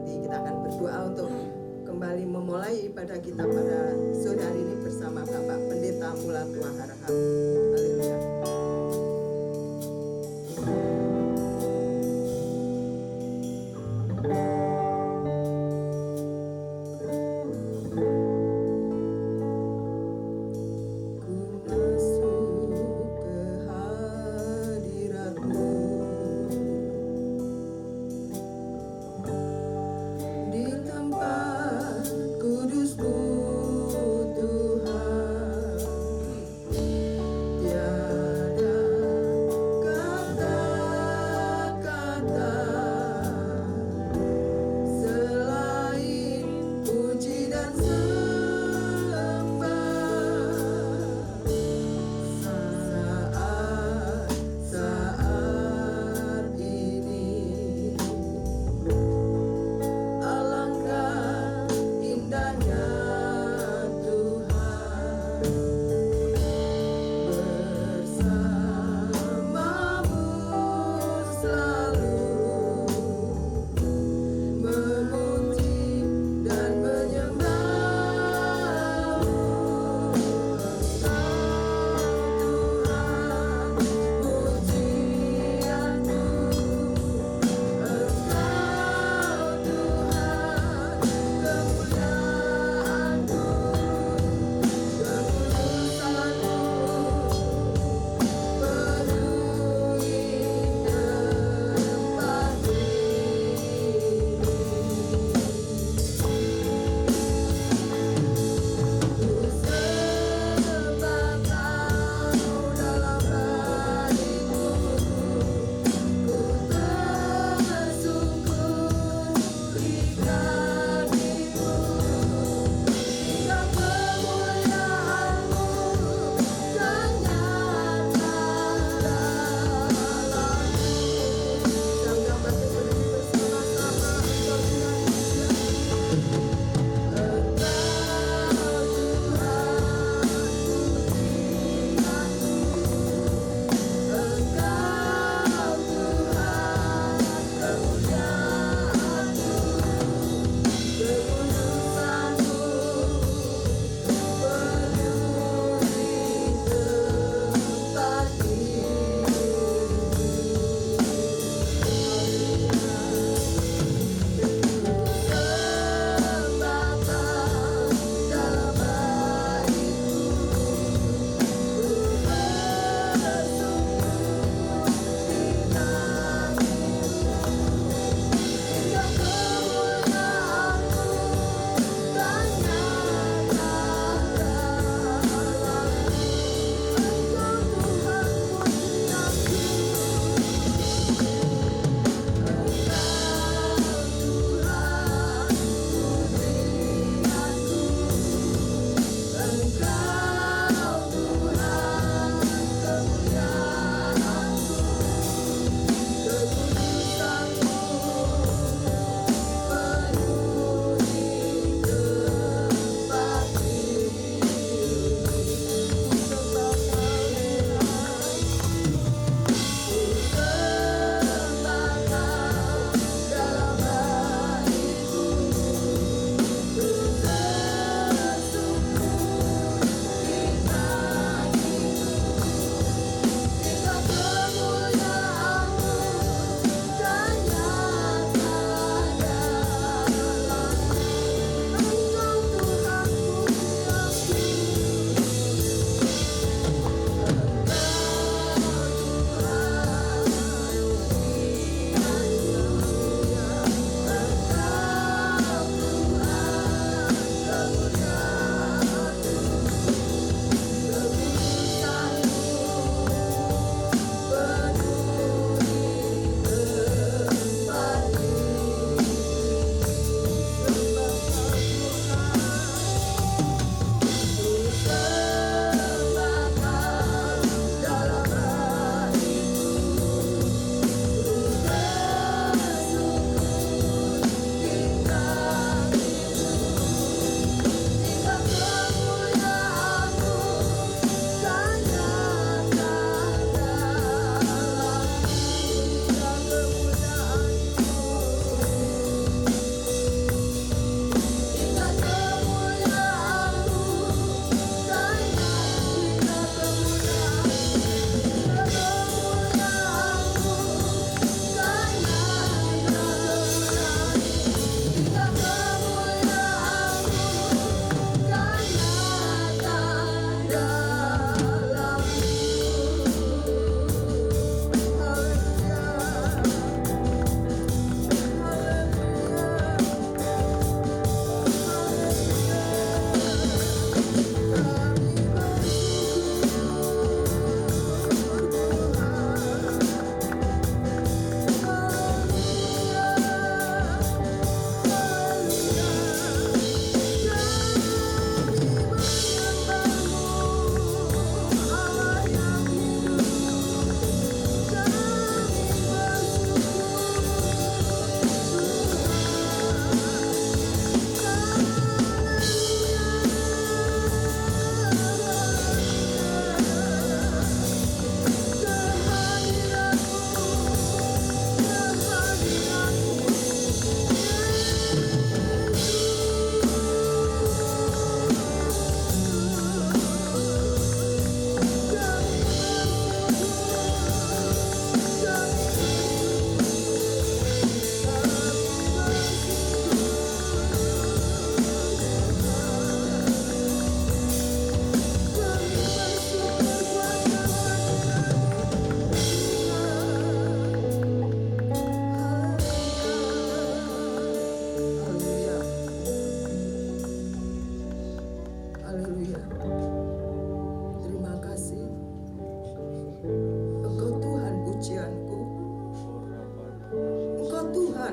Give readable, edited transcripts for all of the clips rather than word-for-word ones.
nanti kita akan berdoa untuk kembali memulai ibadah kita pada sore hari ini bersama Bapak Pendeta Mulatua Harahap. Haleluya. Kudusmu Tuhan, tiada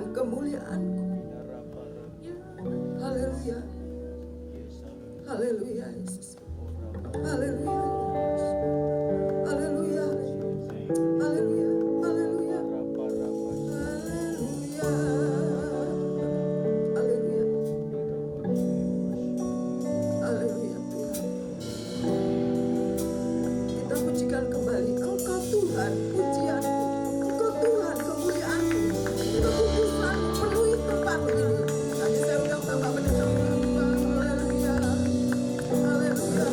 Tuhan kemuliaan-Mu. Haleluya. Haleluya Yesus. Haleluya. Haleluya. Haleluya. Haleluya. Haleluya. Haleluya. Haleluya Tuhan. Kita pujikan kembali Engkau Tuhan, pujianku. Engkau Tuhan, kemuliaanmu. Kekudusanmu penuhi tempat ini. Tadi saya undang Bapak Pendeta. Haleluya. Haleluya.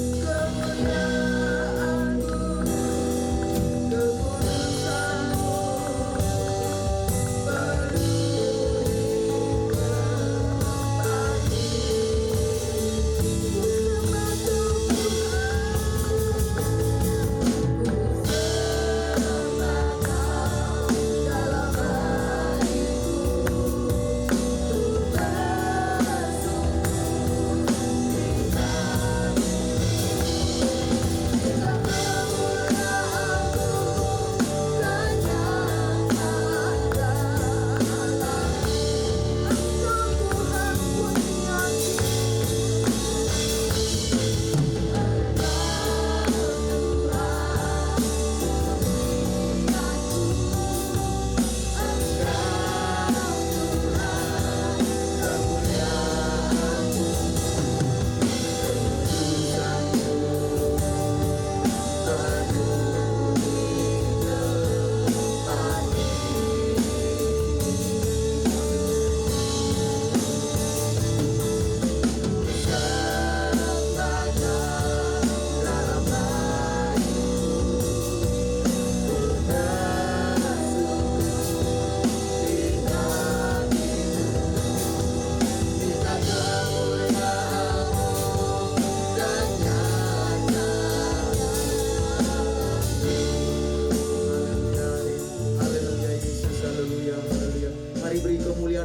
Kemuliaanmu, kekudusanmu penuhi tempat ini.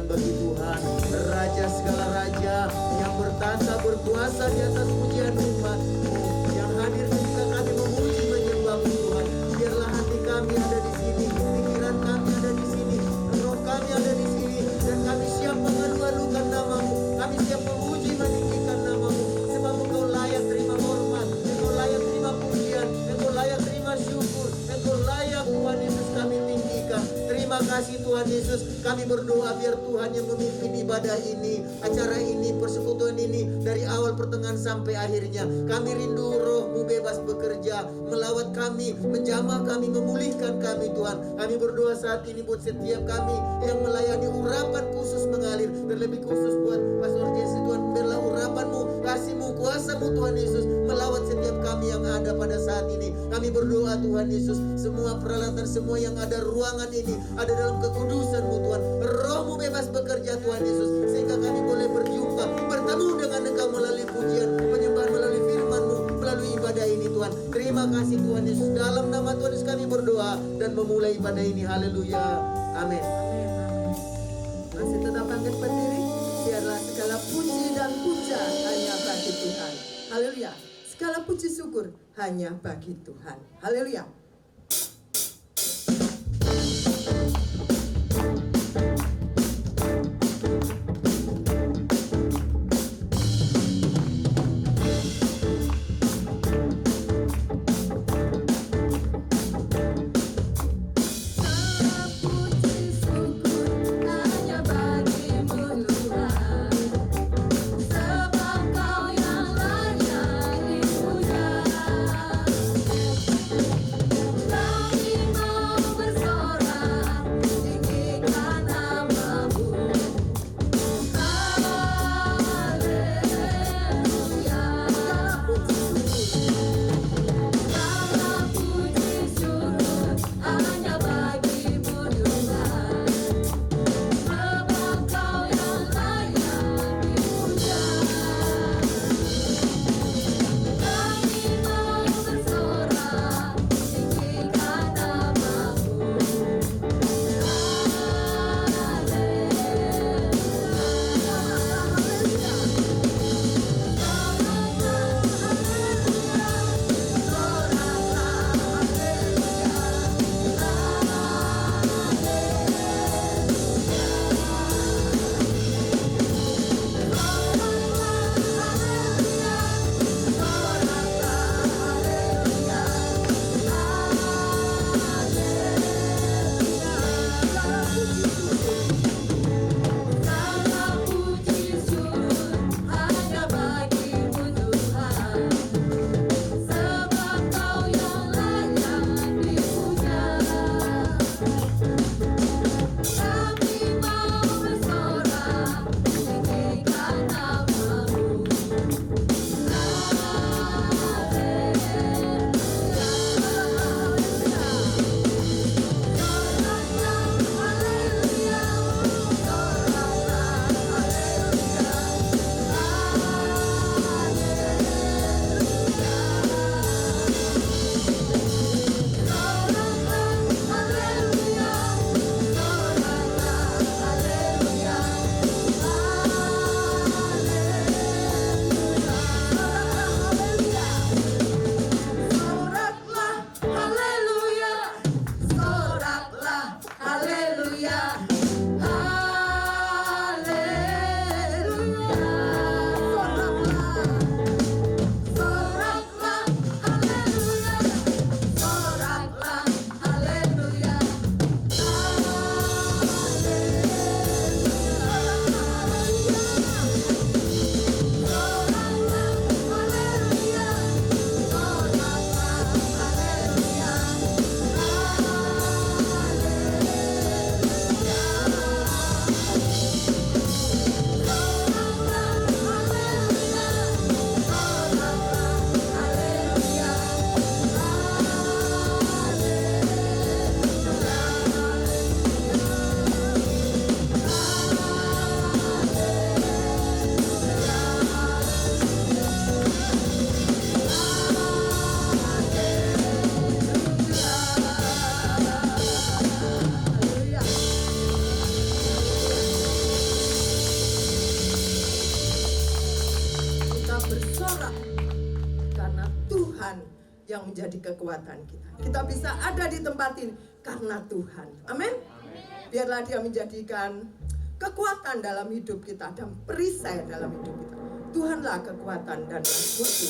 Sembah bagi Tuhan, Raja segala raja yang bertata berkuasa di atas pujian umat-Mu yang hadir ketika kami memuji menyembah Tuhan. Biarlah hati kami ada di sini, pikiran kami ada di sini, roh kami ada di sini, dan kami siap mengalu-alukan nama-Mu. Kami siap memuji meninggikan nama-Mu, sebab Engkau layak terima hormat, Engkau layak terima pujian, Engkau layak terima syukur, Engkau layak Tuhan Yesus kami tinggikan. Terima kasih Tuhan Yesus. Kami berdoa biar Tuhan yang memimpin ibadah ini, acara ini, persekutuan ini dari awal pertengahan sampai akhirnya. Kami rindu Roh-Mu bebas bekerja, melawat kami, menjamah kami, memulihkan kami Tuhan. Kami berdoa saat ini buat setiap kami yang melayani urapan khusus mengalir, terlebih khusus buat Pastor Jesse Tuhan. Biarlah urapan-Mu, kasih-Mu, kuasa-Mu Tuhan Yesus melawat setiap kami yang ada pada saat ini. Kami berdoa Tuhan Yesus, semua peralatan, semua yang ada ruangan ini ada dalam kekudusan-Mu Tuhan. Roh-Mu bebas bekerja Tuhan Yesus, sehingga kami boleh berjumpa, bertemu dengan Engkau melalui pujian, penyembahan, melalui firman-Mu, melalui ibadah ini Tuhan. Terima kasih Tuhan Yesus. Dalam nama Tuhan Yesus kami berdoa dan memulai ibadah ini. Haleluya. Amin. Masih tetap bangkit berdiri. Biarlah segala puji dan puja hanya bagi Tuhan. Haleluya. Segala puji syukur hanya bagi Tuhan. Haleluya. menjadi kekuatan kita. Kita bisa ada di tempat ini karena Tuhan. Amin. Biarlah Dia menjadikan kekuatan dalam hidup kita dan perisai dalam hidup kita. Tuhanlah kekuatan dan bukti.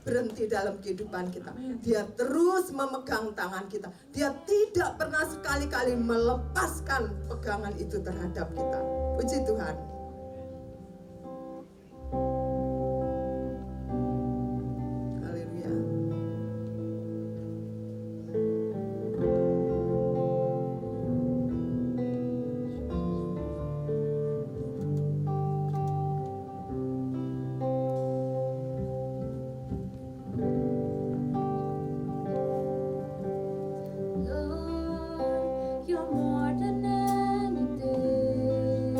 Berhenti dalam kehidupan kita. Dia terus memegang tangan kita. Dia tidak pernah sekali-kali melepaskan pegangan itu terhadap kita. Puji Tuhan. Haleluya. You're more than anything.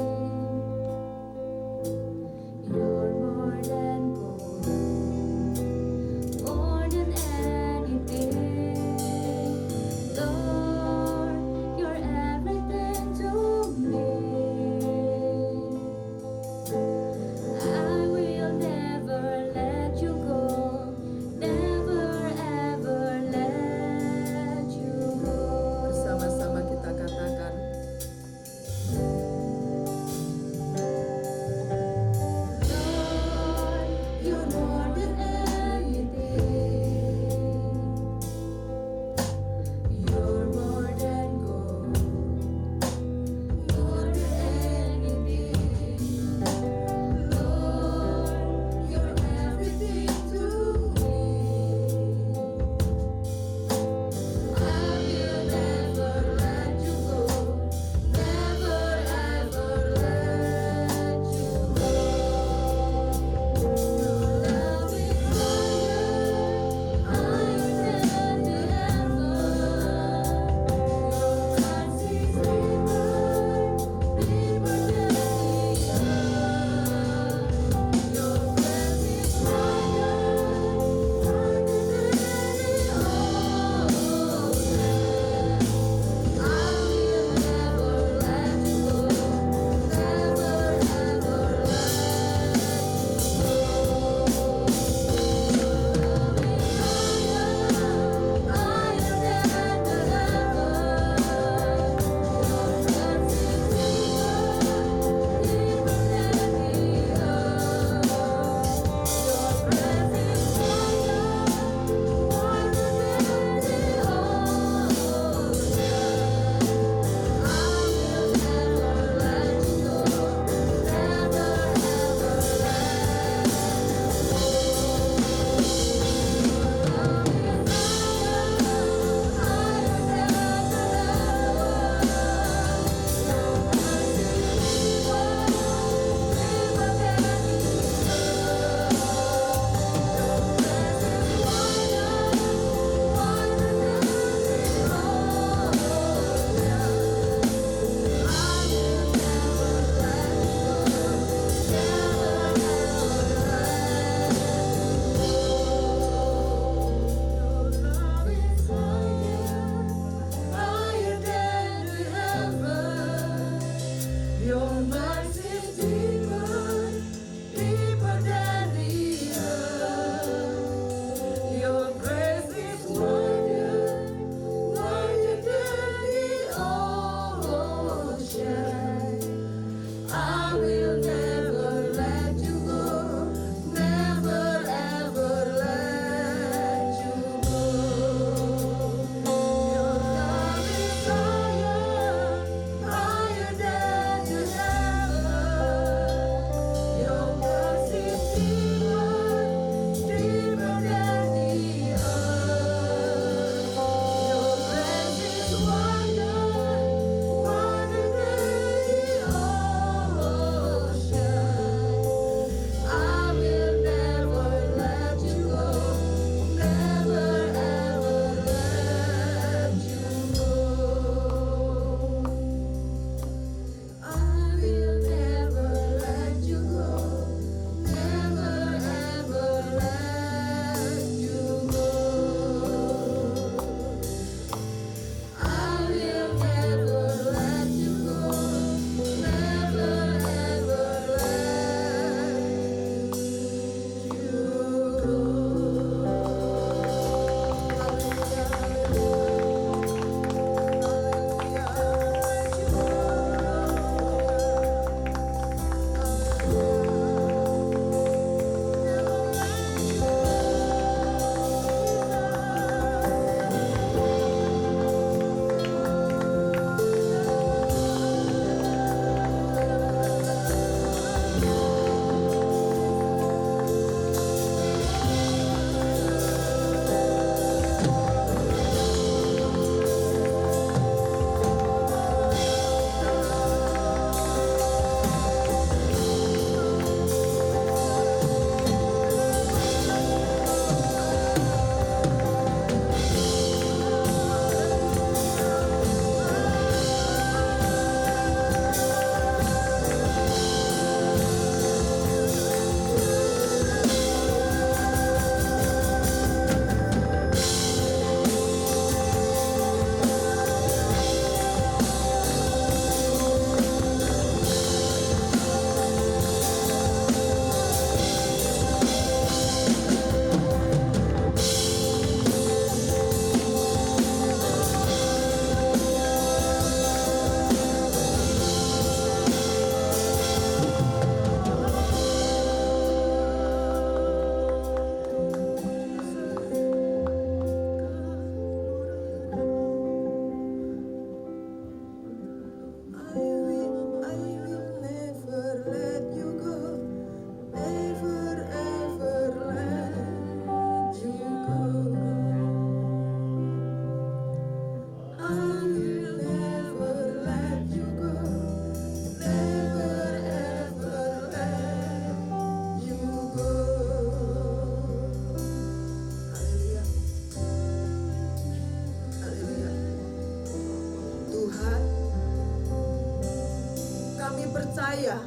percaya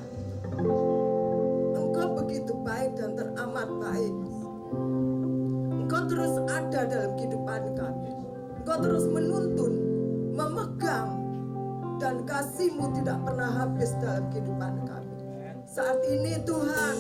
Engkau begitu baik dan teramat baik. Engkau terus ada dalam kehidupan kami. Engkau terus menuntun, memegang, dan kasih-Mu tidak pernah habis dalam kehidupan kami. Saat ini Tuhan,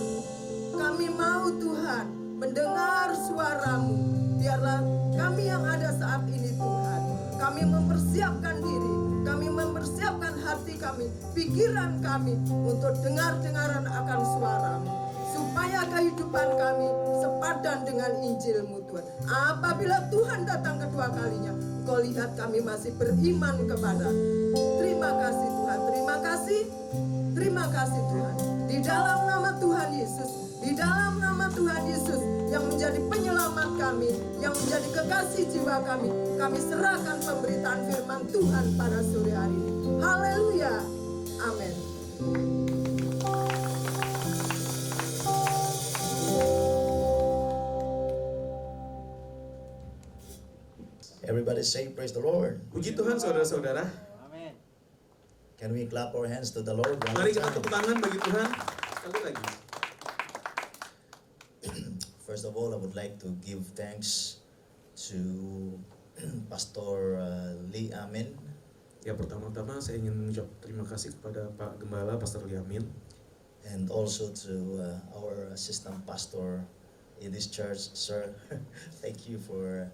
kami mau Tuhan mendengar suara-Mu. Biarlah kami yang ada saat ini Tuhan, kami mempersiapkan diri, kami mempersiapkan hati kami, pikiran kami untuk dengar-dengaran akan suara-Mu, supaya kehidupan kami sepadan dengan Injil-Mu Tuhan. Apabila Tuhan datang kedua kalinya, Engkau lihat kami masih beriman kepada. Terima kasih Tuhan, terima kasih. Terima kasih Tuhan. Di dalam nama Tuhan Yesus, di dalam nama Tuhan Yesus yang menjadi penyelamat kami, yang menjadi kekasih jiwa kami serahkan pemberitaan firman Tuhan pada sore hari ini. Haleluya. Amin. Everybody say praise the Lord. Puji Tuhan saudara-saudara. Amin. Can we clap our hands to the Lord? one Mari more kita time? tepuk tangan bagi Tuhan sekali lagi. First of all, I would like to give thanks to Pastor Lee Amin Ya, pertama-tama saya ingin mengucap terima kasih kepada Pak Gembala Pastor Yamin and also to our assistant pastor in this church, sir. Thank you for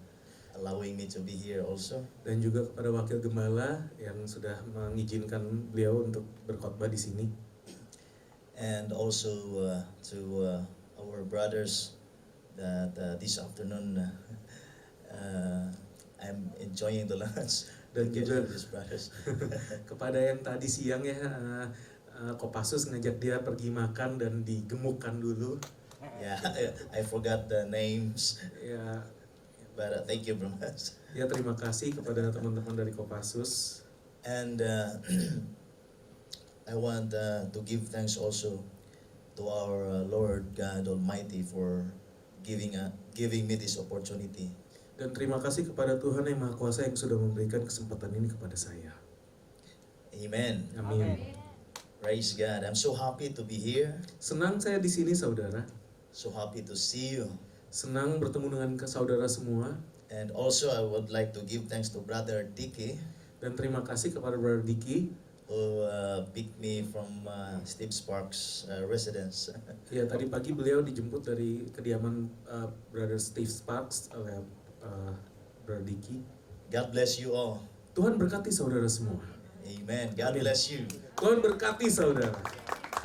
allowing me to be here also. dan juga kepada Wakil Gembala yang sudah mengizinkan beliau untuk berkhotbah di sini. And also to our brothers that this afternoon I'm enjoying the lunch Dan together juga with these brothers. kepada yang tadi siang ya Kopassus ngajak dia pergi makan dan digemukkan dulu. Yeah, I forgot the names, Ya, but thank you very much. ya terima kasih kepada teman-teman dari Kopassus. And I want to give thanks also to our Lord God Almighty for giving me this opportunity. Dan terima kasih kepada Tuhan yang Maha Kuasa yang sudah memberikan kesempatan ini kepada saya. Amen. Amin. Praise God. I'm so happy to be here. Senang saya di sini saudara. So happy to see you. Senang bertemu dengan saudara semua. And also I would like to give thanks to Brother Dicky Dan terima kasih kepada Brother Diki who picked me from Steve Sparks' residence. Ya, tadi pagi beliau dijemput dari kediaman Brother Steve Sparks oleh Brother Diki. God bless you all. Tuhan berkati saudara semua. Amen. God Amin. bless you. Tuhan berkati saudara.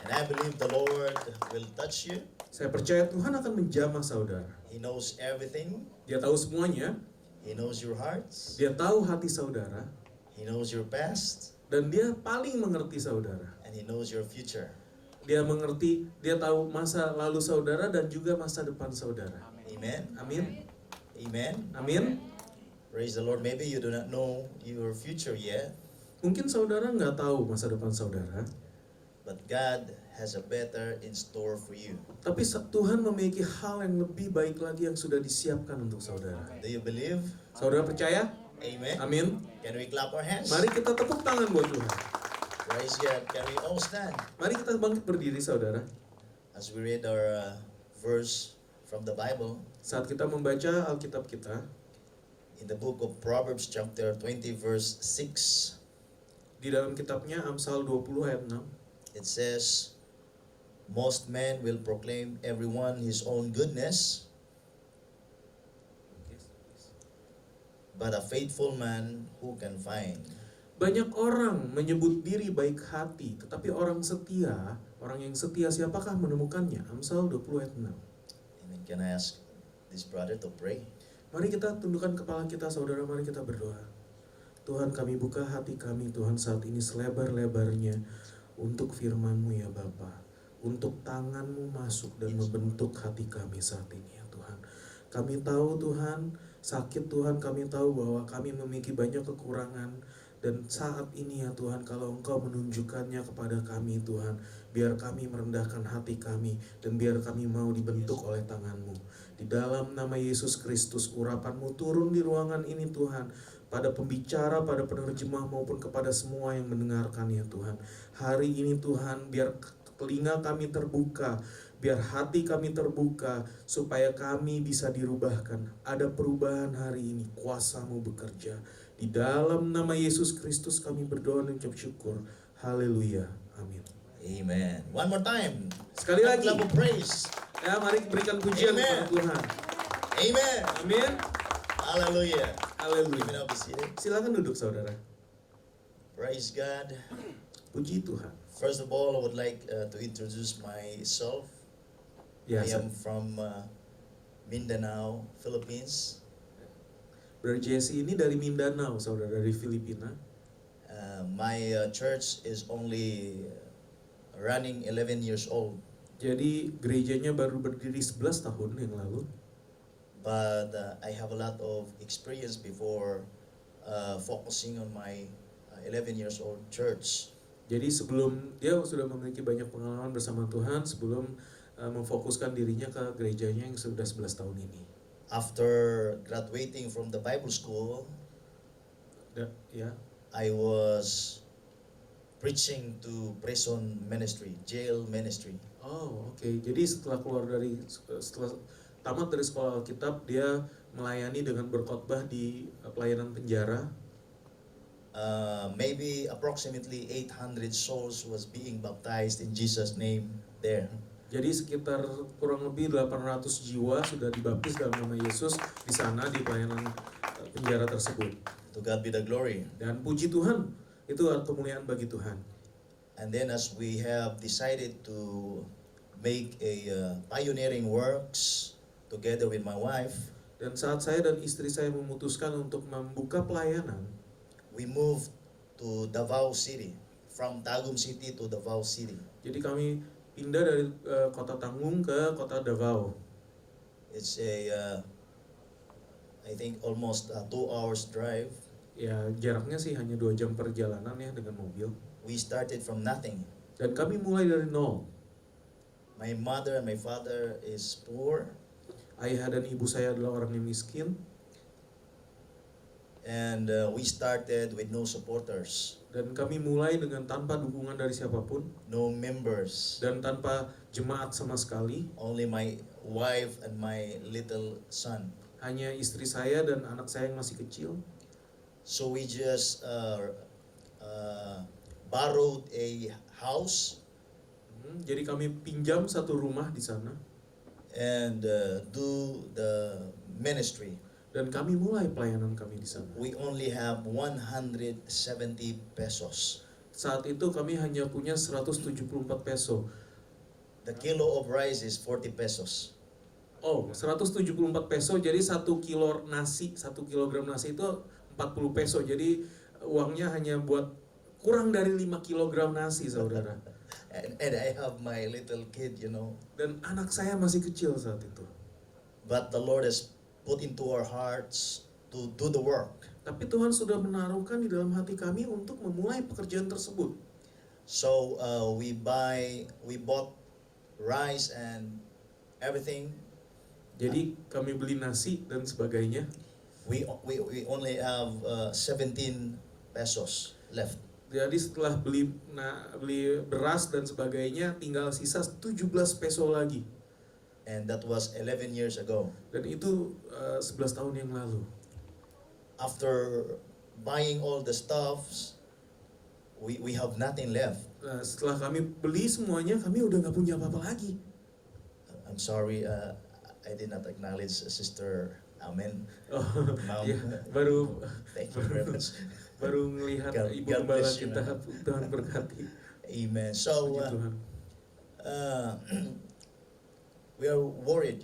And I believe the Lord will touch you. Saya percaya Tuhan akan menjamah saudara. He knows everything. Dia tahu semuanya. He knows your hearts. Dia tahu hati saudara. He knows your past. Dan dia paling mengerti saudara. And He knows your future. Dia mengerti, dia tahu masa lalu saudara dan juga masa depan saudara. Amen. Amin. Amen. Amin. Praise the Lord. Maybe you do not know your future yet, Mungkin saudara nggak tahu masa depan saudara. but God has a better in store for you. Tapi Tuhan memiliki hal yang lebih baik lagi yang sudah disiapkan untuk saudara. Do you believe? Saudara percaya? Amen. Amin. Can we clap our hands? Mari kita tepuk tangan buat Tuhan. Praise God. Can we all stand Mari kita bangkit berdiri saudara. as we read our verse from the Bible Saat kita membaca Alkitab kita in the book of Proverbs chapter 20 verse 6. di dalam kitabnya Amsal 20 ayat 6. It says, most men will proclaim everyone his own goodness, but a faithful man who can find? Banyak orang menyebut diri baik hati, tetapi orang yang setia siapakah menemukannya? Amsal 20 ayat 6. Amen. Can I ask this brother to pray? Mari kita tundukkan kepala kita saudara, mari kita berdoa. Tuhan, kami buka hati kami Tuhan saat ini selebar-lebarnya untuk firman-Mu ya Bapa. Untuk tangan-Mu masuk dan membentuk hati kami saat ini ya Tuhan. Kami tahu Tuhan, sakit Tuhan, kami tahu bahwa kami memiliki banyak kekurangan. Dan saat ini ya Tuhan, kalau Engkau menunjukkannya kepada kami Tuhan, biar kami merendahkan hati kami dan biar kami mau dibentuk oleh tangan-Mu. Di dalam nama Yesus Kristus, urapan-Mu turun di ruangan ini Tuhan. pada pembicara, pada penerjemah maupun kepada semua yang mendengarkan ya Tuhan. Hari ini Tuhan, biar telinga kami terbuka, biar hati kami terbuka, supaya kami bisa dirubahkan. Ada perubahan hari ini, kuasa-Mu bekerja. Di dalam nama Yesus Kristus kami berdoa dan ucap syukur. Haleluya. Amin. Amen. One more time. Sekali lagi. Clap of praise. Ya, mari berikan pujian Amen. kepada Tuhan. Amen. Amin. Hallelujah. You may Haleluya. now be seated. Silakan duduk saudara. Praise God. Puji Tuhan. First of all, I would like to introduce myself. Ya, I am from Mindanao, Philippines. Brother Jesse ini dari Mindanao, saudara, dari Filipina. My church is only running 11 years old, Jadi gerejanya baru berdiri 11 tahun yang lalu. but I have a lot of experience before focusing on my 11 years old church. Jadi sebelum dia sudah memiliki banyak pengalaman bersama Tuhan sebelum memfokuskan dirinya ke gerejanya yang sudah 11 tahun ini. After graduating from the Bible school, Ya, I was preaching to prison ministry, jail ministry. oh oke. Jadi setelah tamat dari sekolah Alkitab, dia melayani dengan berkhotbah di pelayanan penjara. Maybe approximately 800 souls was being baptized in Jesus' name there. Jadi sekitar kurang lebih 800 jiwa sudah dibaptis dalam nama Yesus di sana di pelayanan penjara tersebut. To God be the glory. Dan puji Tuhan, itu kemuliaan bagi Tuhan. And then as we have decided to make a pioneering works together with my wife, Dan saat saya dan istri saya memutuskan untuk membuka pelayanan, we moved to Davao City, from Tagum City to Davao City. jadi kami pindah dari kota Tanggung ke kota Davao. It's I think almost 2 hours drive. Ya jaraknya sih hanya 2 jam perjalanan ya dengan mobil. We started from nothing. Dan kami mulai dari nol. My mother and my father is poor, Ayah dan ibu saya adalah orang yang miskin. and we started with no supporters, Dan kami mulai dengan tanpa dukungan dari siapapun. no members, Dan tanpa jemaat sama sekali. only my wife and my little son. Hanya istri saya dan anak saya yang masih kecil. So we just borrowed a house Jadi kami pinjam satu rumah di sana. and do the ministry. Dan kami mulai pelayanan kami di sana. We only have 170 pesos. Saat itu kami hanya punya 174 peso. The kilo of rice is 40 pesos. Oh, 174 peso, jadi 1 kilo nasi, 1 kilogram nasi itu 40 peso. Jadi uangnya hanya buat kurang dari 5 kilogram nasi, saudara. And I have my little kid, Dan anak saya masih kecil saat itu. But the Lord has put into our hearts to do the work. Tapi Tuhan sudah menaruhkan di dalam hati kami untuk memulai pekerjaan tersebut. So we bought rice and everything. Jadi kami beli nasi dan sebagainya. We only have 17 pesos left. Jadi setelah beli beras dan sebagainya, tinggal sisa 17 peso lagi. And that was 11 years ago. Dan itu 11 tahun yang lalu. After buying all the stuffs, we have nothing left. Nah, setelah kami beli semuanya, kami udah nggak punya apa-apa lagi. I'm sorry, I did not acknowledge Sister Amen. Oh, Mom. ya, baru Thank you very much. baru melihat God- ibu God gembala bless you, kita, man. Tuhan berkati. Amen. So Puji Tuhan. we are worried,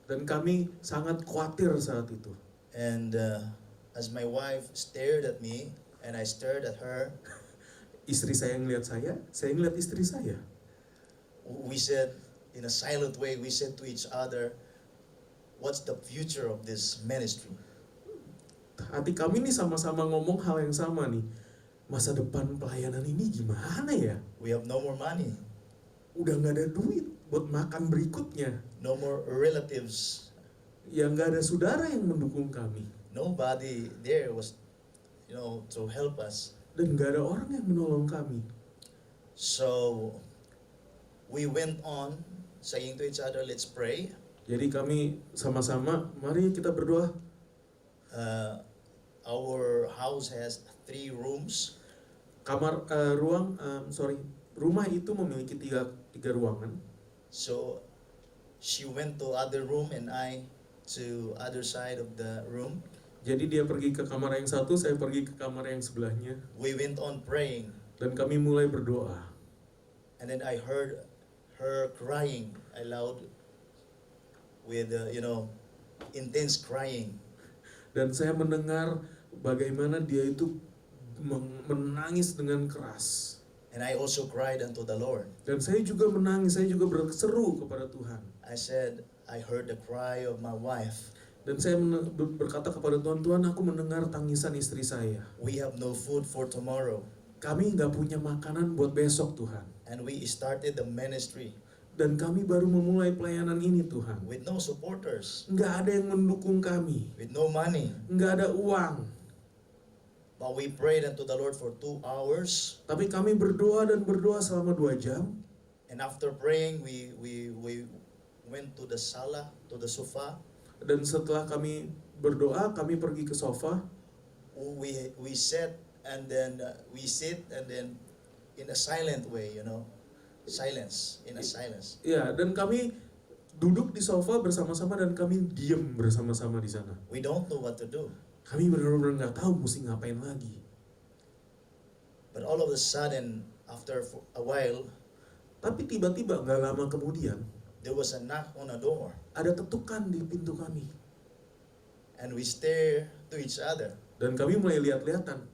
Dan kami sangat khawatir saat itu. and as my wife stared at me and I stared at her, Istri saya ngeliat saya ngeliat istri saya. we said in a silent way, we said to each other, what's the future of this ministry? Hati kami nih sama-sama ngomong hal yang sama nih. Masa depan pelayanan ini gimana ya? We have no more money, Udah nggak ada duit buat makan berikutnya. no more relatives. Ya nggak ada saudara yang mendukung kami. nobody there was, to help us. Dan gak ada orang yang menolong kami. So we went on saying to each other, let's pray. Jadi kami sama-sama, mari kita berdoa. Our house has 3 rooms. Rumah itu memiliki tiga ruangan. So she went to other room and I to other side of the room. Jadi dia pergi ke kamar yang satu, saya pergi ke kamar yang sebelahnya. We went on praying. Dan kami mulai berdoa. And then I heard her crying aloud with, intense crying. Dan saya mendengar bagaimana dia itu menangis dengan keras. And I also cried unto the Lord. Dan saya juga menangis, saya juga berseru kepada Tuhan. I said, I heard the cry of my wife. Dan saya berkata kepada Tuhan, Tuhan, aku mendengar tangisan istri saya. We have no food for tomorrow. Kami nggak punya makanan buat besok, Tuhan. And we started the ministry Dan kami baru memulai pelayanan ini, Tuhan. with no supporters, Nggak ada yang mendukung kami. with no money. Nggak ada uang. But we prayed unto the Lord for 2 hours. Tapi kami berdoa dan berdoa selama 2 jam. And after praying, we went to the sala, to the sofa. Dan setelah kami berdoa, kami pergi ke sofa. We sat and then we sit and then in a silent way, silence, in a silence. Ya, dan kami duduk di sofa bersama-sama dan kami diam bersama-sama di sana. We don't know what to do. Kami benar-benar nggak tahu mesti ngapain lagi. But all of a sudden, after a while, Tapi tiba-tiba nggak lama kemudian there was a knock on a door. ada ketukan di pintu kami. And we stare to each other Dan kami mulai lihat-lihatan.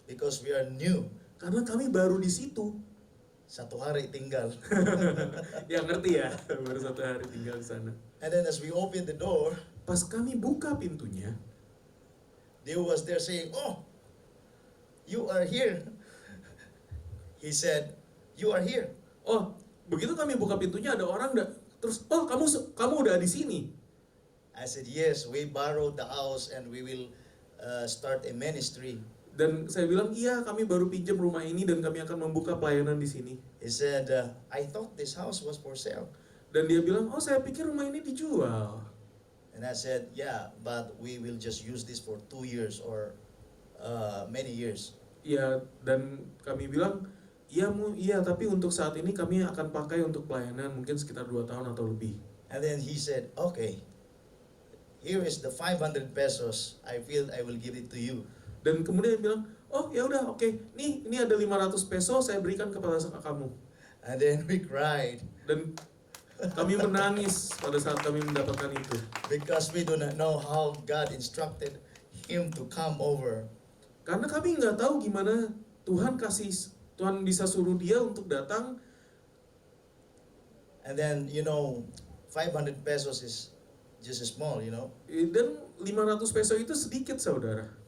because we are new. Karena kami baru di situ. 1 hari tinggal. Ya ngerti ya, baru 1 hari tinggal di sana. And then as we opened the door, Pas kami buka pintunya, they was there saying, "Oh, you are here." He said, "You are here." oh begitu kami buka pintunya ada orang terus, oh kamu udah di sini. I said, "Yes, we borrowed the house and we will start a ministry." Dan saya bilang, iya kami baru pinjam rumah ini dan kami akan membuka pelayanan di sini. He said, "I thought this house was for sale." Dan dia bilang, oh saya pikir rumah ini dijual. And I said, "Yeah, but we will just use this for 2 years or many years." Ya, dan kami bilang, iya tapi untuk saat ini kami akan pakai untuk pelayanan mungkin sekitar 2 tahun atau lebih. And then he said, "Okay, here is the 500 pesos. I feel I will give it to you." Dan kemudian dia bilang, oh ya udah oke, ini ada 500 peso saya berikan kepada kamu. And then we cried Dan kami menangis pada saat kami mendapatkan itu. because we do not know how God instructed him to come over. Karena kami nggak tahu gimana Tuhan bisa suruh dia untuk datang. And then, 500 pesos is just small, Dan 500 peso itu sedikit, saudara.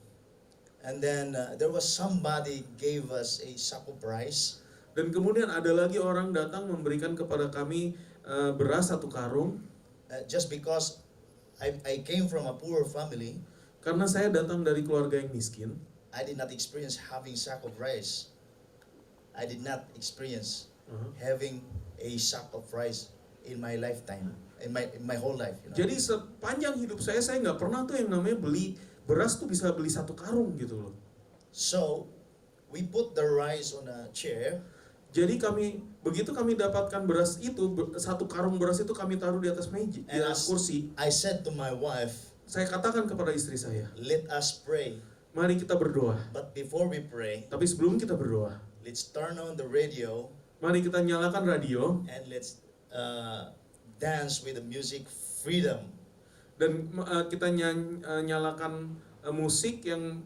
And then there was somebody gave us a sack of rice. Dan kemudian ada lagi orang datang memberikan kepada kami beras 1 karung. Just because I came from a poor family, Karena saya datang dari keluarga yang miskin, I did not experience having sack of rice. I did not experience having a sack of rice in my lifetime, in my whole life. Jadi sepanjang hidup saya nggak pernah tuh yang namanya beli beras tuh bisa beli 1 karung gitu loh. So we put the rice on a chair. Jadi begitu kami dapatkan beras itu, 1 karung beras itu kami taruh di atas meja, di atas kursi. I said to my wife, Saya katakan kepada istri saya, "Let us pray." mari kita berdoa. But before we pray, Tapi sebelum kita berdoa, let's turn on the radio mari kita nyalakan radio and let's dance with the music Freedom. dan kita nyalakan musik yang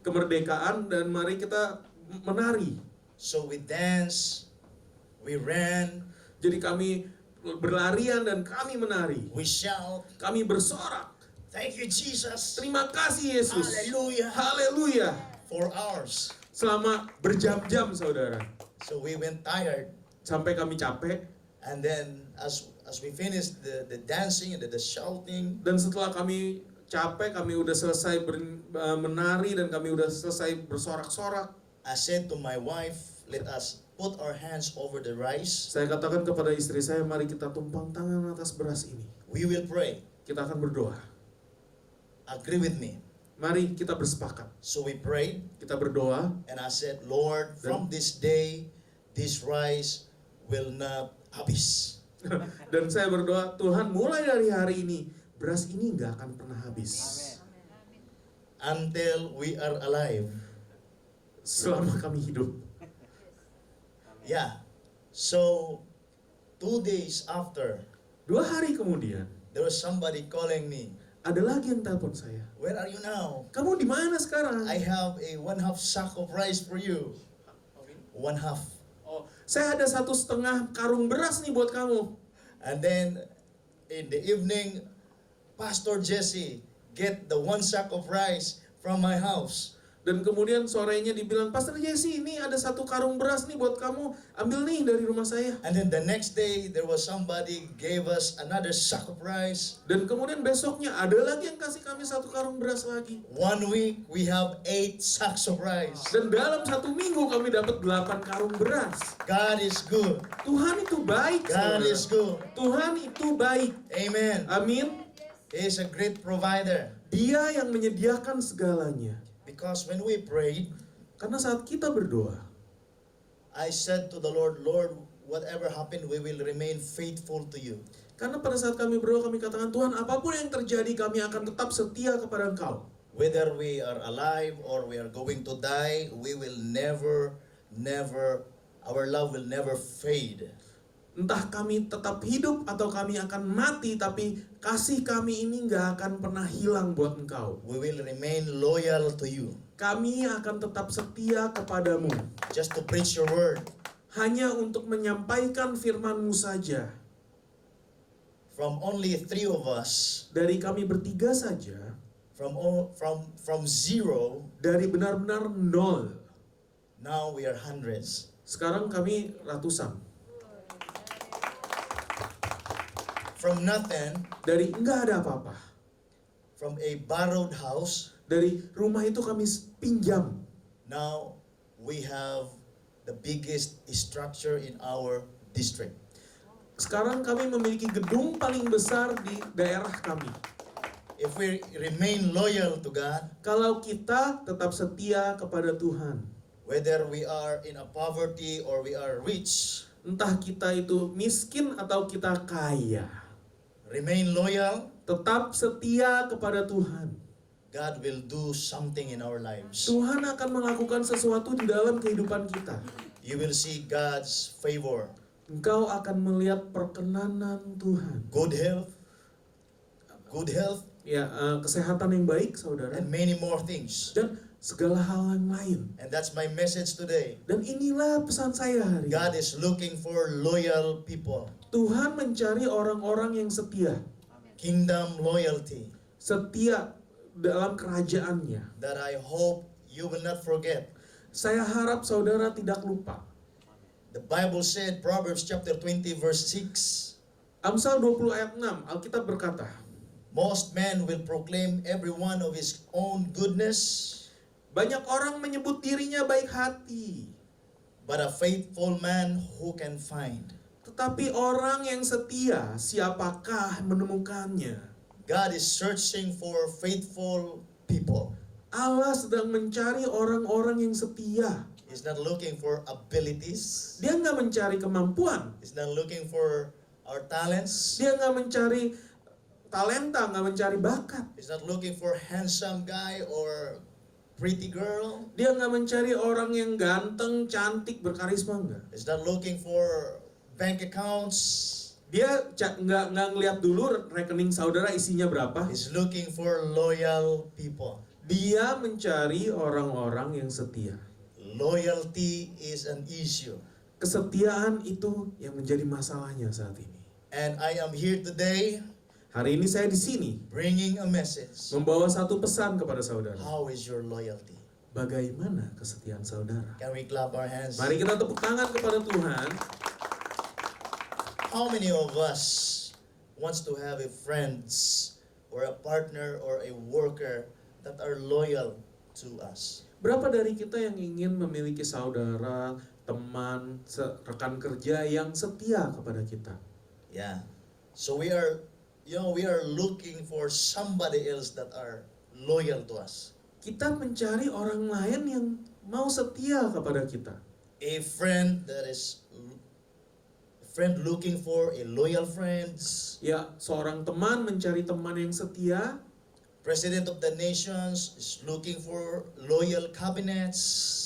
kemerdekaan, dan mari kita menari. So we dance, we ran, Jadi kami berlarian dan kami menari. we shout, Kami bersorak. "Thank you, Jesus." Terima kasih Yesus. Hallelujah. Haleluya. For hours. Selama berjam-jam, saudara. So we went tired. Sampai kami capek. And then as as we finish the dancing and the shouting, Dan setelah kami capek, kami udah selesai menari dan kami udah selesai bersorak-sorak, I said to my wife, let us put our hands over the rice. saya katakan kepada istri saya, mari kita tumpang tangan atas beras ini. We will pray. Kita akan berdoa. Agree with me. Mari kita bersepakat. So we prayed, Kita berdoa, and I said, Lord, from this day, this rice will not habis. dan saya berdoa, Tuhan mulai dari hari ini, beras ini nggak akan pernah habis. Until we are alive. Selama kami hidup. Yeah. So 2 days after, 2 hari kemudian, there was somebody calling me. ada lagi yang telepon saya. Where are you now? Kamu di mana sekarang? I have a 1/2 sack of rice for you. 1/2. Oh, saya ada 1,5 karung beras nih buat kamu. And then in the evening, Pastor Jesse get the 1 sack of rice from my house. Dan kemudian sorenya dibilang, Pastor Jesse, ini ada 1 karung beras nih buat kamu. Ambil nih dari rumah saya. And then the next day, there was somebody gave us another sack of rice. Dan kemudian besoknya ada lagi yang kasih kami 1 karung beras lagi. 1 week, we have 8 sacks of rice. Dan dalam 1 minggu kami dapat 8 karung beras. God is good. Tuhan itu baik, God saudara. is good. Tuhan itu baik. Amen. Amin. He is a great provider. Dia yang menyediakan segalanya. Because when we prayed, Karena saat kita berdoa, I said to the Lord, Lord, whatever happened, we will remain faithful to you. karena pada saat kami berdoa kami katakan, Tuhan, apapun yang terjadi kami akan tetap setia kepada Engkau. Whether we are alive or we are going to die, we will never, our love will never fade. Entah kami tetap hidup atau kami akan mati, tapi kasih kami ini nggak akan pernah hilang buat Engkau. We will remain loyal to you. Kami akan tetap setia kepadamu. Just to preach your word. Hanya untuk menyampaikan firman-Mu saja. From only 3 of us, Dari kami bertiga saja, from zero, dari benar-benar nol. now we are hundreds. Sekarang kami ratusan. From nothing, Dari nggak ada apa-apa. from a borrowed house, Dari rumah itu kami pinjam. now we have the biggest structure in our district. Sekarang kami memiliki gedung paling besar di daerah kami. If we remain loyal to God, Kalau kita tetap setia kepada Tuhan, whether we are in a poverty or we are rich, entah kita itu miskin atau kita kaya, remain loyal, tetap setia kepada Tuhan. God will do something in our lives. Tuhan akan melakukan sesuatu di dalam kehidupan kita. You will see God's favor, Engkau akan melihat perkenanan Tuhan. good health, Ya, kesehatan yang baik, saudara. and many more things. Dan segala hal yang lain. And that's my message today. Dan inilah pesan saya hari ini. God is looking for loyal people. Tuhan mencari orang-orang yang setia. Kingdom loyalty Setia dalam kerajaannya. that I hope you will not forget. Saya harap saudara tidak lupa. The Bible said, Proverbs chapter 20 verse 6, Amsal 20 ayat 6, Alkitab berkata, most men will proclaim every one of his own goodness, banyak orang menyebut dirinya baik hati, but a faithful man who can find? tetapi orang yang setia, siapakah menemukannya? God is searching for faithful people. Allah sedang mencari orang-orang yang setia. He's not looking for abilities. Dia nggak mencari kemampuan, He's not looking for our talents. dia nggak mencari talenta, nggak mencari bakat. He's not looking for handsome guy or pretty girl. Dia nggak mencari orang yang ganteng, cantik, berkarisma, enggak. He's not looking for bank accounts. Dia nggak ngeliat dulu rekening saudara isinya berapa. He's looking for loyal people. Dia mencari orang-orang yang setia. Loyalty is an issue. Kesetiaan itu yang menjadi masalahnya saat ini. And I am here today Hari ini saya di sini bringing a message. membawa satu pesan kepada saudara. How is your loyalty? Bagaimana kesetiaan saudara? Can we clap our hands? Mari kita tepuk tangan kepada Tuhan. How many of us wants to have a friends or a partner or a worker that are loyal to us? Berapa dari kita yang ingin memiliki saudara, teman, rekan kerja yang setia kepada kita? Yeah. So we are looking for somebody else that are loyal to us. Kita mencari orang lain yang mau setia kepada kita. A friend looking for a loyal friends. Ya, seorang teman mencari teman yang setia. President of the nations is looking for loyal cabinets.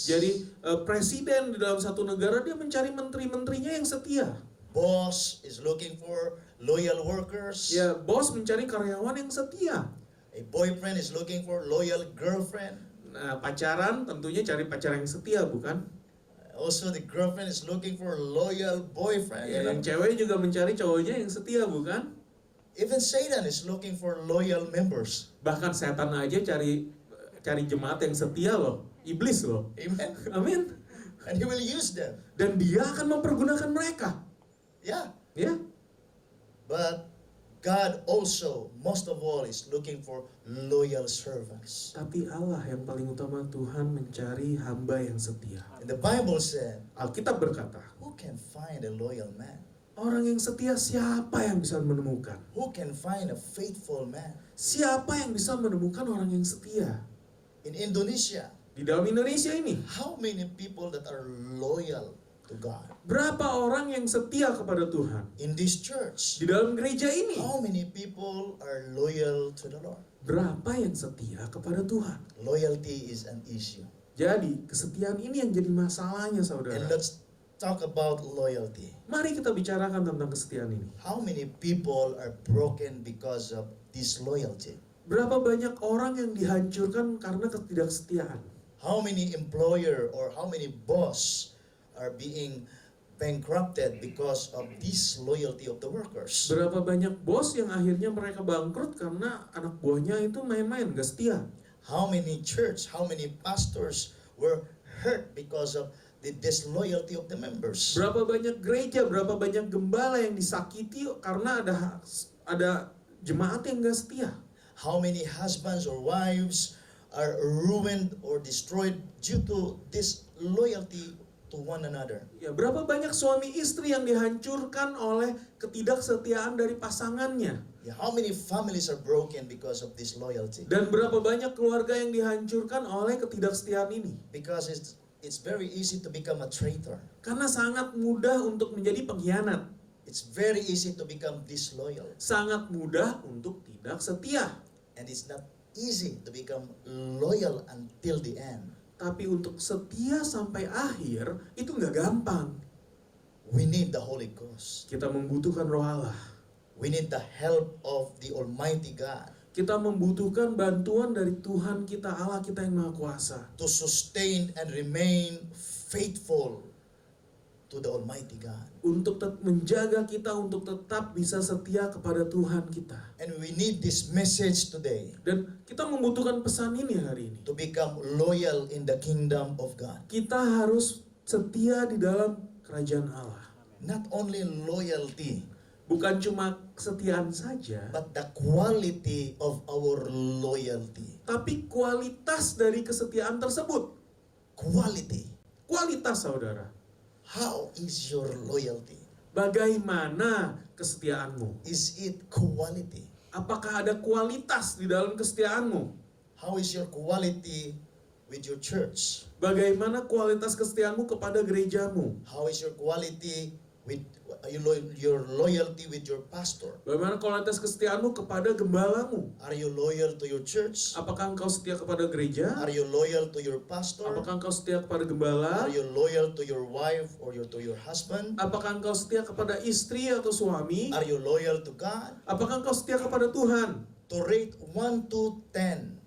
Jadi presiden di dalam satu negara dia mencari menteri-menterinya yang setia. Boss is looking for loyal workers. Ya, bos mencari karyawan yang setia. A boyfriend is looking for loyal girlfriend. Nah, pacaran tentunya cari pacar yang setia, bukan? Also the girlfriend is looking for loyal boyfriend. Ya, yang cewek juga mencari cowoknya yang setia, bukan? Even Satan is looking for loyal members. Bahkan setan aja cari jemaat yang setia loh, iblis loh. Amen. Amin. And he will use them. Dan dia akan mempergunakan mereka. Yeah. Ya. But God also, most of all, is looking for loyal servants. Tapi Allah yang paling utama, Tuhan mencari hamba yang setia. And the Bible said, Alkitab berkata, who can find a loyal man? orang yang setia siapa yang bisa menemukan? Who can find a faithful man? Siapa yang bisa menemukan orang yang setia? In Indonesia, Di dalam Indonesia ini, how many people that are loyal to God? berapa orang yang setia kepada Tuhan? In this church, Di dalam gereja ini, how many people are loyal to the Lord? berapa yang setia kepada Tuhan? Loyalty is an issue. Jadi, kesetiaan ini yang jadi masalahnya, And saudara. let's talk about loyalty. Mari kita bicarakan tentang kesetiaan ini. How many people are broken because of disloyalty? Berapa banyak orang yang dihancurkan karena ketidaksetiaan? How many employer or how many boss are being bankrupted because of disloyalty of the workers? Berapa banyak bos yang akhirnya mereka bangkrut karena anak buahnya itu main-main, gak setia? How many church, how many pastors were hurt because of the disloyalty of the members? Berapa banyak gereja, berapa banyak gembala yang disakiti karena ada jemaat yang gak setia? How many husbands or wives are ruined or destroyed due to disloyalty to one another? Ya, berapa banyak suami istri yang dihancurkan oleh ketidaksetiaan dari pasangannya? Yeah, how many families are broken because of disloyalty? Dan berapa banyak keluarga yang dihancurkan oleh ketidaksetiaan ini? Because it's very easy to become a traitor. Karena sangat mudah untuk menjadi pengkhianat. It's very easy to become disloyal. Sangat mudah untuk tidak setia. And it's not easy to become loyal until the end. Tapi untuk setia sampai akhir itu nggak gampang. We need the Holy Ghost. Kita membutuhkan Roh Allah. We need the help of the Almighty God Kita membutuhkan bantuan dari Tuhan kita, Allah kita yang Maha Kuasa, to sustain and remain faithful to the Almighty God. untuk menjaga kita untuk tetap bisa setia kepada Tuhan kita. And we need this message today Dan kita membutuhkan pesan ini hari ini. to become loyal in the kingdom of God. Kita harus setia di dalam kerajaan Allah. Not only loyalty, Bukan cuma kesetiaan saja, but the quality of our loyalty. tapi kualitas dari kesetiaan tersebut. Quality. Kualitas, saudara. How is your loyalty? Bagaimana kesetiaanmu? Is it quality? Apakah ada kualitas di dalam kesetiaanmu? How is your quality with your church? Bagaimana kualitas kesetiaanmu kepada gerejamu? How is your quality with your loyalty with your pastor? Bagaimana kualitas kesetiaanmu kepada gembalamu? Are you loyal to your church? Apakah engkau setia kepada gereja? Are you loyal to your pastor? Apakah engkau setia kepada gembala? Are you loyal to your wife or to your husband? Apakah engkau setia kepada istri atau suami? Are you loyal to God? Apakah engkau setia kepada Tuhan? To rate 1 to 10,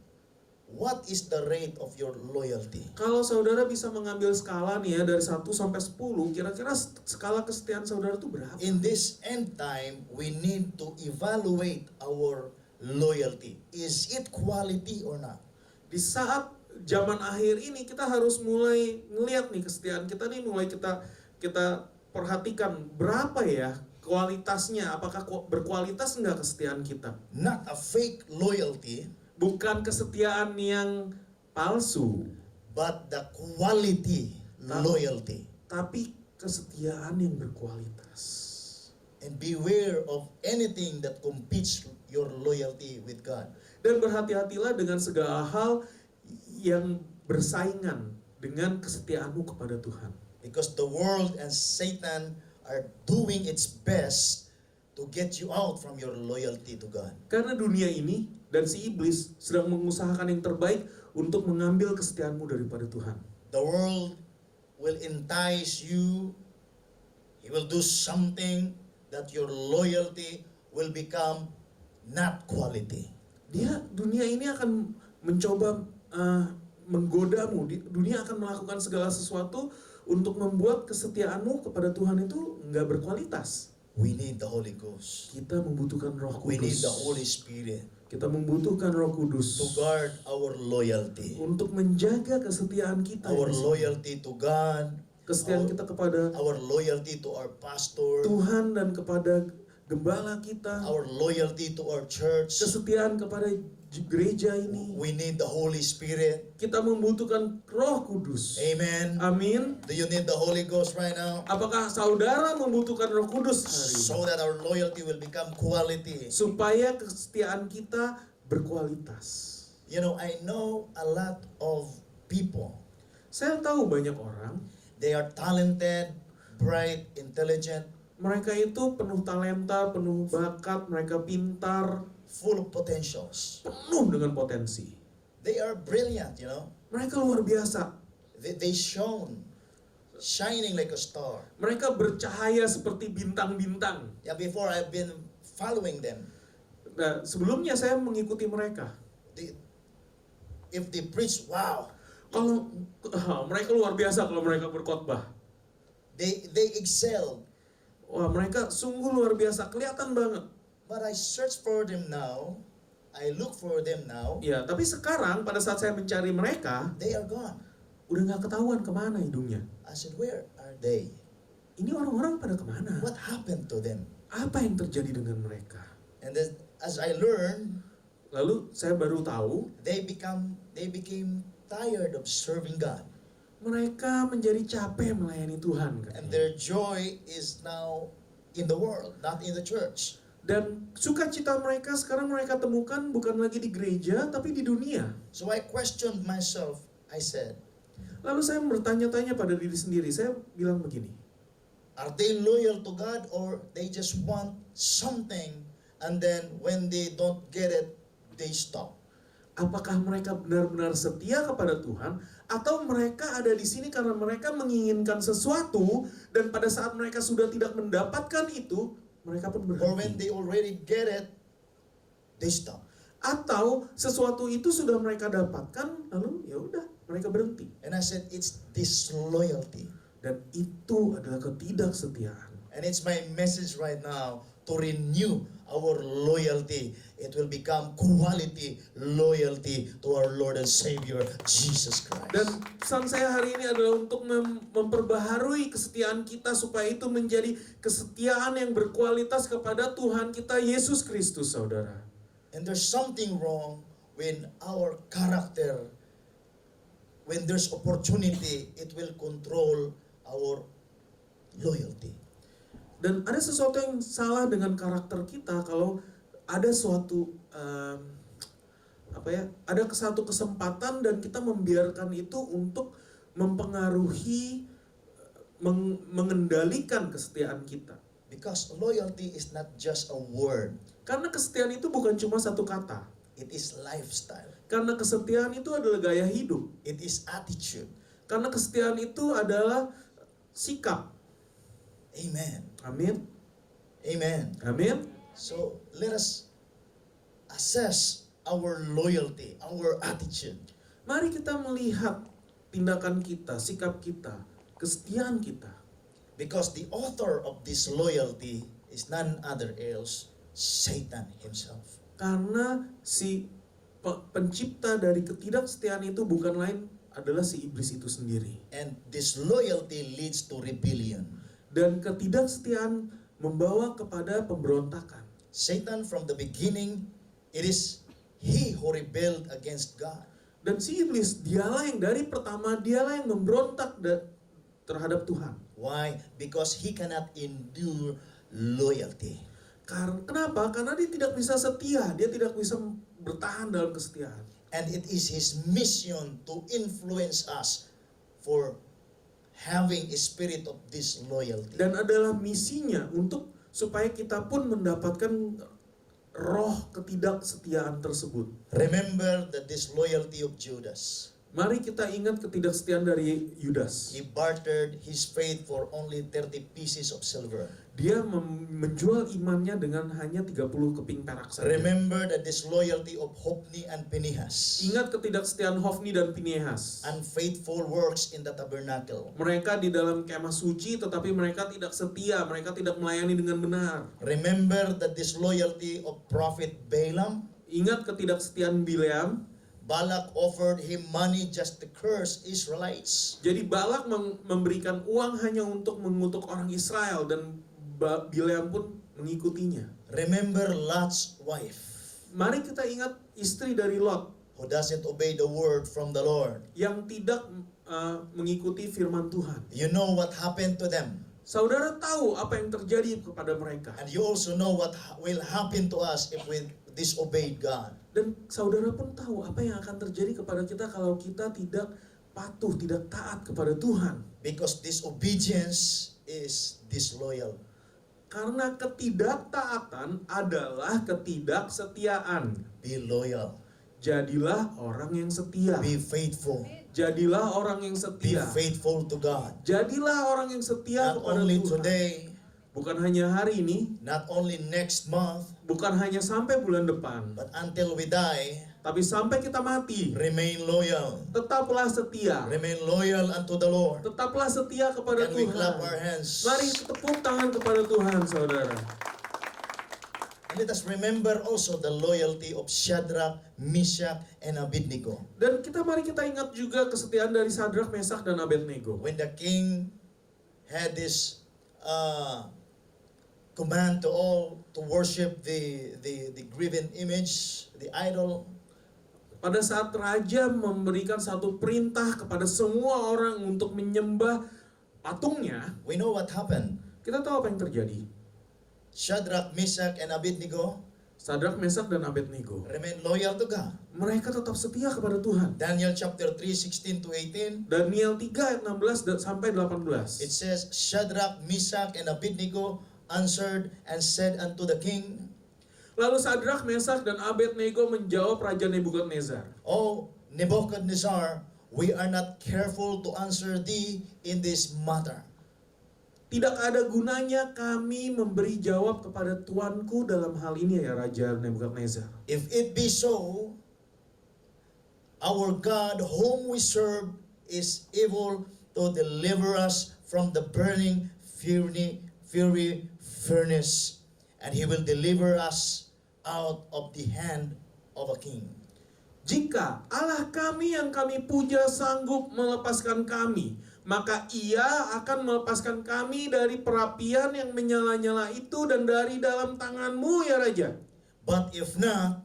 what is the rate of your loyalty? Kalau saudara bisa mengambil skala nih ya dari 1 sampai 10, kira-kira skala kesetiaan saudara itu berapa? In this end time, we need to evaluate our loyalty. Is it quality or not? Di saat zaman akhir ini kita harus mulai ngelihat nih kesetiaan kita nih, mulai kita perhatikan berapa ya kualitasnya, apakah berkualitas enggak kesetiaan kita? Not a fake loyalty, Bukan kesetiaan yang palsu, but the quality loyalty. tapi kesetiaan yang berkualitas. And beware of anything that competes your loyalty with God. Dan berhati-hatilah dengan segala hal yang bersaingan dengan kesetiaanmu kepada Tuhan. Because the world and Satan are doing its best to get you out from your loyalty to God. Karena dunia ini dan si iblis sedang mengusahakan yang terbaik untuk mengambil kesetiaanmu daripada Tuhan. The world will entice you. He will do something that your loyalty will become not quality. Dunia ini akan mencoba menggodamu. Dunia akan melakukan segala sesuatu untuk membuat kesetiaanmu kepada Tuhan itu nggak berkualitas. We need the Holy Ghost. Kita membutuhkan Roh We need Kudus. the Holy Spirit Kita membutuhkan Roh Kudus to guard our loyalty. untuk menjaga kesetiaan kita. Our ini. loyalty to God, Kesetiaan kita kepada our loyalty to our pastor, Tuhan dan kepada gembala kita. our loyalty to our church. Kesetiaan kepada gereja ini. We need the Holy Spirit. Kita membutuhkan Roh Kudus. Amen. Amin. Do you need the Holy Ghost right now? Apakah saudara membutuhkan Roh Kudus hari ini? So that our loyalty will become quality. Supaya kesetiaan kita berkualitas. You know, I know a lot of people. Saya tahu banyak orang, They are talented, bright, intelligent, mereka itu penuh talenta, penuh bakat, mereka pintar, full of potentials. penuh dengan potensi. They are brilliant, you know. Mereka luar biasa. They shone, shining like a star. Mereka bercahaya seperti bintang-bintang. Yeah, before I've been following them. Nah, sebelumnya saya mengikuti mereka. If they preach, wow, Kalau mereka luar biasa kalau mereka berkhotbah. they excel. Wah, mereka sungguh luar biasa, kelihatan banget. But I search for them now. I look for them now. Ya, tapi sekarang pada saat saya mencari mereka, They are gone. udah nggak ketahuan kemana hidungnya. I said, where are they? Ini orang-orang pada kemana? What happened to them? Apa yang terjadi dengan mereka? And then, as I learned, Lalu saya baru tahu they became tired of serving God. mereka menjadi capek melayani Tuhan. And katanya. their joy is now in the world, not in the church. Dan sukacita mereka sekarang mereka temukan bukan lagi di gereja tapi di dunia. So I questioned myself. I said, Lalu saya bertanya-tanya pada diri sendiri. Saya bilang begini, are they loyal to God or they just want something and then when they don't get it, they stop? apakah mereka benar-benar setia kepada Tuhan atau mereka ada di sini karena mereka menginginkan sesuatu dan pada saat mereka sudah tidak mendapatkan itu, mereka pun Or when berhenti. they already get it, they stop. Atau sesuatu itu sudah mereka dapatkan lalu ya udah mereka berhenti. And I said, it's disloyalty. Dan itu adalah ketidaksetiaan. And it's my message right now to renew our loyalty. It will become quality loyalty to our Lord and Savior Jesus Christ. Dan pesan saya hari ini adalah untuk memperbaharui kesetiaan kita supaya itu menjadi kesetiaan yang berkualitas kepada Tuhan kita Yesus Kristus, saudara. And there's something wrong when our character, when there's opportunity, it will control our loyalty. Dan ada sesuatu yang salah dengan karakter kita kalau ada suatu ada satu kesempatan dan kita membiarkan itu untuk mempengaruhi, mengendalikan kesetiaan kita. Because loyalty is not just a word, Karena kesetiaan itu bukan cuma satu kata. it is lifestyle. Karena kesetiaan itu adalah gaya hidup. It is attitude. Karena kesetiaan itu adalah sikap. Amen. Amin. Amen. Amin. So let us assess our loyalty, our attitude. Mari kita melihat tindakan kita, sikap kita, kesetiaan kita. Because the author of this loyalty is none other else, Satan himself. Karena si pencipta dari ketidaksetiaan itu bukan lain adalah si iblis itu sendiri. And this loyalty leads to rebellion. Dan ketidaksetiaan membawa kepada pemberontakan. Satan from the beginning, it is he who rebelled against God. Dan si iblis, dialah yang dari pertama, dialah yang memberontak terhadap Tuhan. Why? Because he cannot endure loyalty. Kenapa? Karena dia tidak bisa setia, dia tidak bisa bertahan dalam kesetiaan. And it is his mission to influence us for having a spirit of disloyalty. Dan adalah misinya untuk supaya kita pun mendapatkan roh ketidaksetiaan tersebut. Remember the disloyalty of Judas. Mari kita ingat ketidaksetiaan dari Yudas. He bartered his faith for only 30 pieces of silver. Dia menjual imannya dengan hanya 30 keping perak saja. Remember the disloyalty of Hophni and Phinehas. Ingat ketidaksetiaan Hofni dan Pinehas. Unfaithful works in the tabernacle. Mereka di dalam kemah suci tetapi mereka tidak setia, mereka tidak melayani dengan benar. Remember the disloyalty of prophet Balaam. Ingat ketidaksetiaan Bileam. Balak offered him money just to curse Israelites. Jadi Balak memberikan uang hanya untuk mengutuk orang Israel dan Bileam pun mengikutinya. Remember Lot's wife, Mari kita ingat istri dari Lot who doesn't obey the word from the Lord. yang tidak mengikuti firman Tuhan. You know what happened to them. Saudara tahu apa yang terjadi kepada mereka. And you also know what will happen to us if we disobeyed God. Dan saudara pun tahu apa yang akan terjadi kepada kita kalau kita tidak patuh, tidak taat kepada Tuhan. Because disobedience is disloyal. Karena ketidaktaatan adalah ketidaksetiaan. Be loyal. Jadilah orang yang setia. Be faithful. Jadilah orang yang Be setia. faithful to God. Jadilah orang yang setia Not kepada only Tuhan. today, Bukan hanya hari ini, not only next month, bukan hanya sampai bulan depan, but until we die, tapi sampai kita mati. remain loyal. Tetaplah setia. Remain loyal unto the Lord. Tetaplah setia kepada Can we Tuhan. clap our hands? Mari tepuk tangan kepada Tuhan, saudara. And let us remember also the loyalty of Shadrach, Meshach, and Abednego. Dan mari kita ingat juga kesetiaan dari Sadrak, Mesak, dan Abednego. When the king had this command to all to worship the graven image, the idol. Pada saat raja memberikan satu perintah kepada semua orang untuk menyembah patungnya, We know what happened. kita tahu apa yang terjadi. Shadrach, Meshach, and Abednego Sadrak, Mesak, dan Abednego, remain loyal to God. mereka tetap setia kepada Tuhan. Daniel chapter 3, 16 to 18. Daniel 3 ayat 16 sampai 18. It says, Shadrach, Meshach, and Abednego answered and said unto the king, Lalu Sadrak, Mesak, dan Abednego menjawab Raja Nebukadnezar, O Nebuchadnezzar, we are not careful to answer thee in this matter. tidak ada gunanya kami memberi jawab kepada tuanku dalam hal ini ya Raja Nebukadnezar. If it be so, our God whom we serve is able to deliver us from the burning fury furnace, and he will deliver us out of the hand of a king. Jika Allah kami yang kami puja sanggup melepaskan kami, maka ia akan melepaskan kami dari perapian yang menyala-nyala itu dan dari dalam tanganmu ya Raja. But if not,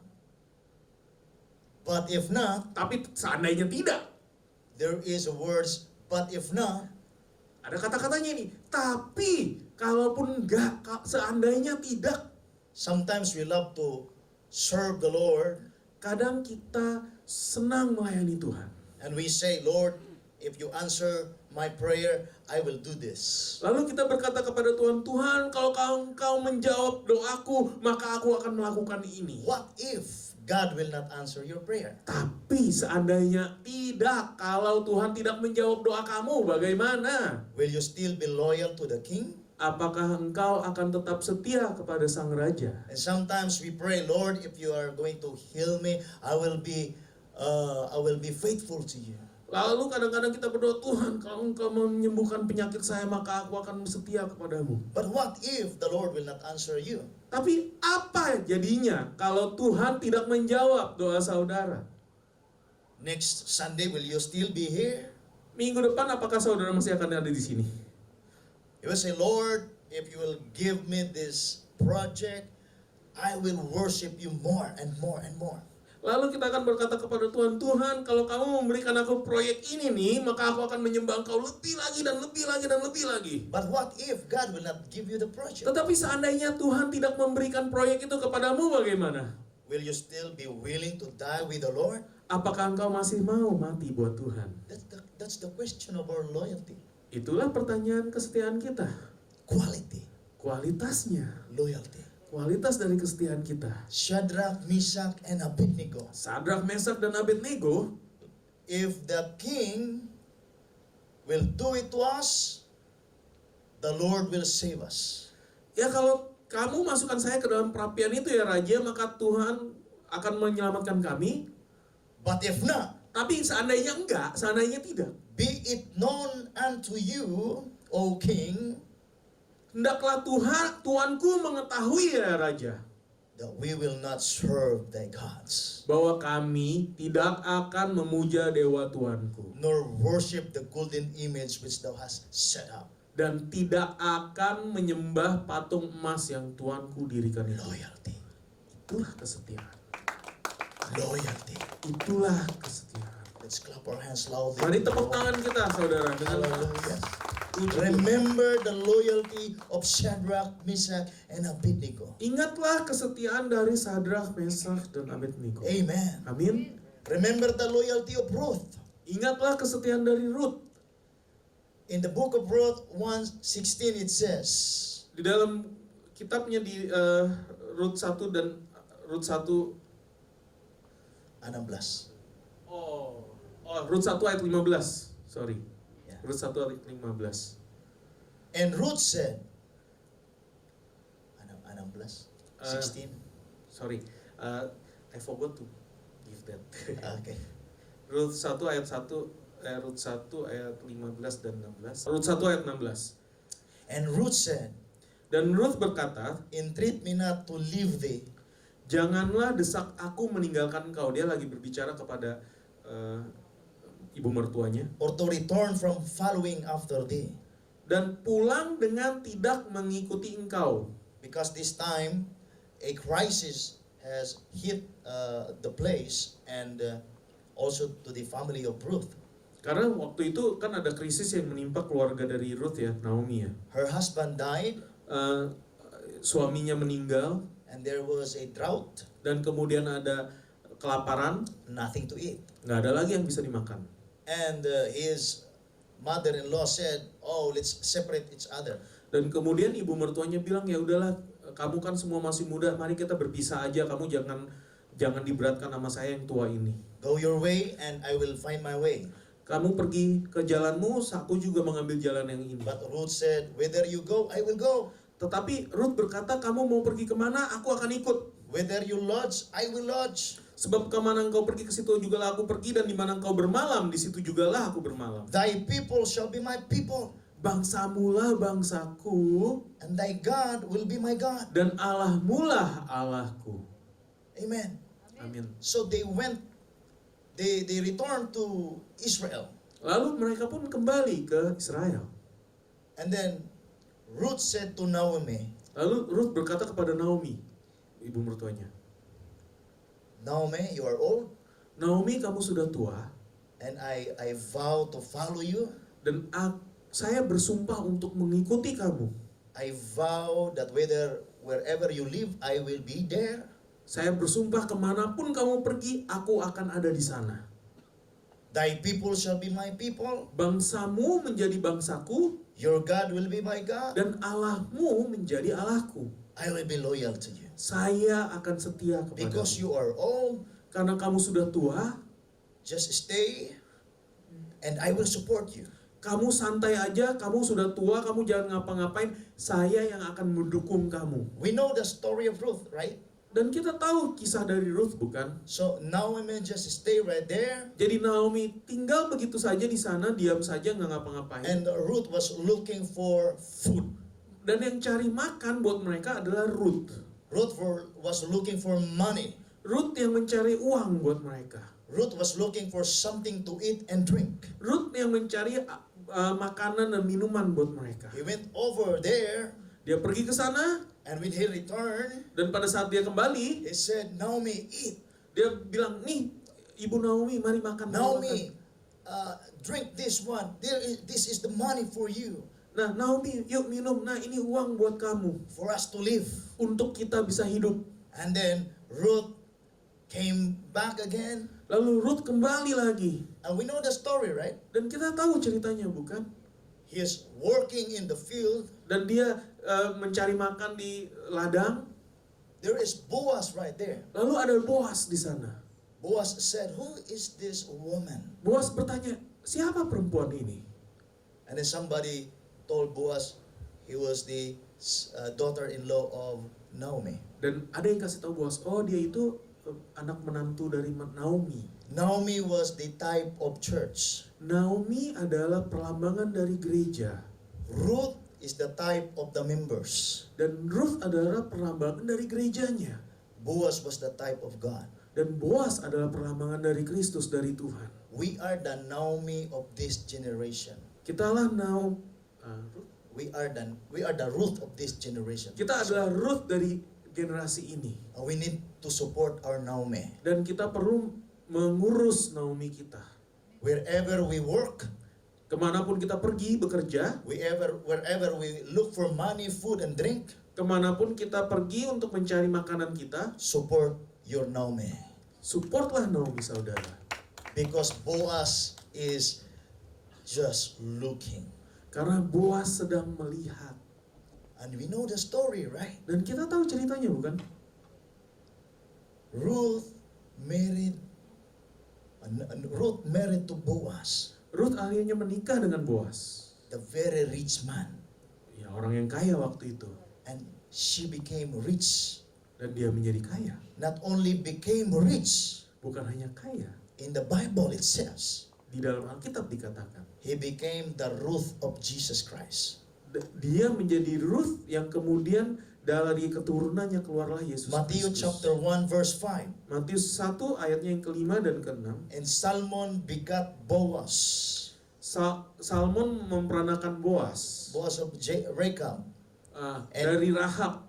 Tapi seandainya tidak, there is a words, but if not, ada kata-katanya ini, tapi kalaupun enggak, seandainya tidak. sometimes we love to serve the Lord, Kadang kita senang melayani Tuhan. and we say, Lord, if you answer my prayer, I will do this. Lalu kita berkata kepada Tuhan, Tuhan kalau Engkau menjawab doaku, maka aku akan melakukan ini. What if God will not answer your prayer? Tapi seandainya tidak, kalau Tuhan tidak menjawab doa kamu, bagaimana? Will you still be loyal to the king? Apakah engkau akan tetap setia kepada sang raja? And sometimes we pray, Lord, if you are going to heal me, I will be faithful to you. Lalu kadang-kadang kita berdoa, Tuhan kalau engkau menyembuhkan penyakit saya, maka aku akan setia kepadamu. But what if the Lord will not answer you? Tapi apa jadinya kalau Tuhan tidak menjawab doa saudara? Next Sunday, will you still be here? Minggu depan apakah saudara masih akan ada di sini? You will say, Lord, if you will give me this project, I will worship you more and more and more. Lalu kita akan berkata kepada Tuhan, Tuhan, kalau kamu memberikan aku proyek ini nih, maka aku akan menyembah Engkau lebih lagi dan lebih lagi dan lebih lagi. But what if God will not give you the project? Tetapi seandainya Tuhan tidak memberikan proyek itu kepadamu, bagaimana? Will you still be willing to die with the Lord? Apakah engkau masih mau mati buat Tuhan? That's the question of our loyalty. Itulah pertanyaan kesetiaan kita. Quality, Kualitasnya. loyalty. Kualitas dari kesetiaan kita. Shadrach, Meshach, and Abednego. Sadrak, Mesak, dan Abednego, If the king will do it to us, the Lord will save us. ya kalau kamu masukkan saya ke dalam perapian itu ya Raja, maka Tuhan akan menyelamatkan kami. But if not, Tapi seandainya enggak, seandainya tidak, be it known unto you, O king, hendaklah Tuanku mengetahui ya Raja, that we will not serve thy gods, bahwa kami tidak akan memuja dewa Tuanku, nor worship the golden image which thou hast set up. dan tidak akan menyembah patung emas yang Tuanku dirikan itu. Loyalty. Itulah kesetiaan. Loyalty. Itulah kesetiaan. Let's clap our hands loudly. Mari tepuk tangan kita, saudara, dengan Hallelujah. puji. Remember the loyalty of Shadrach, Meshach, and Abednego. Ingatlah kesetiaan dari Sadrak, Mesak, dan Abednego. Amen. Amin. Remember the loyalty of Ruth. Ingatlah kesetiaan dari Rut. In the book of Ruth 1:16 it says, Di dalam kitabnya di Rut 1 dan Rut 1 16. Rut 1 ayat 15. Sorry. Ya. Rut 1 ayat 15. And Ruth said, 16, 16. Sorry. I forgot to give that. Okay. Rut 1 ayat 1 Rut 1 ayat 15 dan 16. Rut 1 ayat 16. And Ruth said, Dan Rut berkata, entreat me not to leave thee, janganlah desak aku meninggalkan engkau. Dia lagi berbicara kepada ibu mertuanya. or to return from following after thee. Dan pulang dengan tidak mengikuti engkau. Because this time a crisis has hit the place and also to the family of Ruth. Karena waktu itu kan ada krisis yang menimpa keluarga dari Ruth ya, Naomi ya. Her husband died Suaminya meninggal and there was a drought, dan kemudian ada kelaparan, nothing to eat. nggak ada lagi yang bisa dimakan. And his mother-in-law said, oh, let's separate each other. Dan kemudian ibu mertuanya bilang, ya udahlah, kamu kan semua masih muda, mari kita berpisah aja. Kamu jangan diberatkan sama saya yang tua ini. Go your way and I will find my way. Kamu pergi ke jalanmu, aku juga mengambil jalan yang ini. But Ruth said, whither you go, I will go. Tetapi Ruth berkata, kamu mau pergi kemana, aku akan ikut. Whither you lodge, I will lodge. Sebab kemana engkau pergi, ke situ jugalah aku pergi, dan di mana engkau bermalam, di situ jugalah aku bermalam. Thy people shall be my people, Bangsamulah bangsaku, and thy God will be my God. dan Allahmulah Allahku. Amen. Amin. So they went, they returned to Israel. Lalu mereka pun kembali ke Israel. And then Ruth said to Naomi, Lalu Ruth berkata kepada Naomi, ibu mertuanya, Naomi, you are old, Naomi, kamu sudah tua, and I vow to follow you. dan saya bersumpah untuk mengikuti kamu. I vow that wherever you live, I will be there. Saya bersumpah kemanapun kamu pergi, aku akan ada di sana. Thy people shall be my people. Bangsamu menjadi bangsaku, Your God will be my God. dan Allahmu menjadi Allahku. I will be loyal to you. Saya akan setia Because kepadamu. you are old, Karena kamu sudah tua, just stay and I will support you. kamu santai aja, kamu sudah tua, kamu jangan ngapa-ngapain, saya yang akan mendukung kamu. We know the story of Ruth, right? Dan kita tahu kisah dari Ruth, bukan? So Naomi just stay right there, Jadi Naomi tinggal begitu saja di sana, diam saja, nggak ngapa-ngapain. and Ruth was looking for food. Dan yang cari makan buat mereka adalah Ruth. Ruth was looking for money. Ruth yang mencari uang buat mereka. Ruth was looking for something to eat and drink. Ruth yang mencari makanan dan minuman buat mereka. He went over there Dia pergi ke sana, and when he returned, dan pada saat dia kembali, he said, Naomi, eat. dia bilang, nih Ibu Naomi, mari makan. Naomi, drink this one. This is the money for you, Nah, Naomi, yuk minum. Nah, ini uang buat kamu, for us to live. untuk kita bisa hidup. And then Ruth came back again. Lalu Ruth kembali lagi. And we know the story, right? Dan kita tahu ceritanya, bukan? He is working in the field. Dan dia mencari makan di ladang. There is Boaz right there. Lalu ada Boas di sana. Boaz said, who is this woman? Boas bertanya, siapa perempuan ini? And then somebody told Boaz he was the daughter-in-law of Naomi. Dan ada yang kasih tahu Boas, oh dia itu anak menantu dari Naomi. Naomi was the type of church. Naomi adalah perlambangan dari gereja. Ruth is the type of the members. Dan Ruth adalah perlambangan dari gerejanya. Boaz was the type of God. Dan Boas adalah perlambangan dari Kristus, dari Tuhan. We are the Naomi of this generation. Kitalah We are the Ruth of this generation. kita adalah Ruth dari generasi ini. We need to support our Naomi. Dan kita perlu mengurus Naomi kita. Wherever we work, Kemanapun kita pergi bekerja, wherever we look for money, food, and drink, kemanapun kita pergi untuk mencari makanan kita, support your Naomi. supportlah Naomi saudara. Because Boaz is just looking. Karena Boas sedang melihat. And we know the story, right? Dan kita tahu ceritanya, bukan? Ruth married to Boaz, Ruth akhirnya menikah dengan Boas, the very rich man. ya orang yang kaya waktu itu. And she became rich. Dan dia menjadi kaya. Not only became rich, Bukan hanya kaya. in the Bible it says, Di dalam Alkitab dikatakan, he became the Ruth of Jesus Christ. dia menjadi Ruth yang kemudian dari keturunannya keluarlah Yesus Matthew Kristus. chapter 1 verse 5. Matius 1 ayatnya yang kelima dan keenam. And Salmon begat Boaz. Salmon memperanakan Boas Boaz of Rechab. dari Rahab.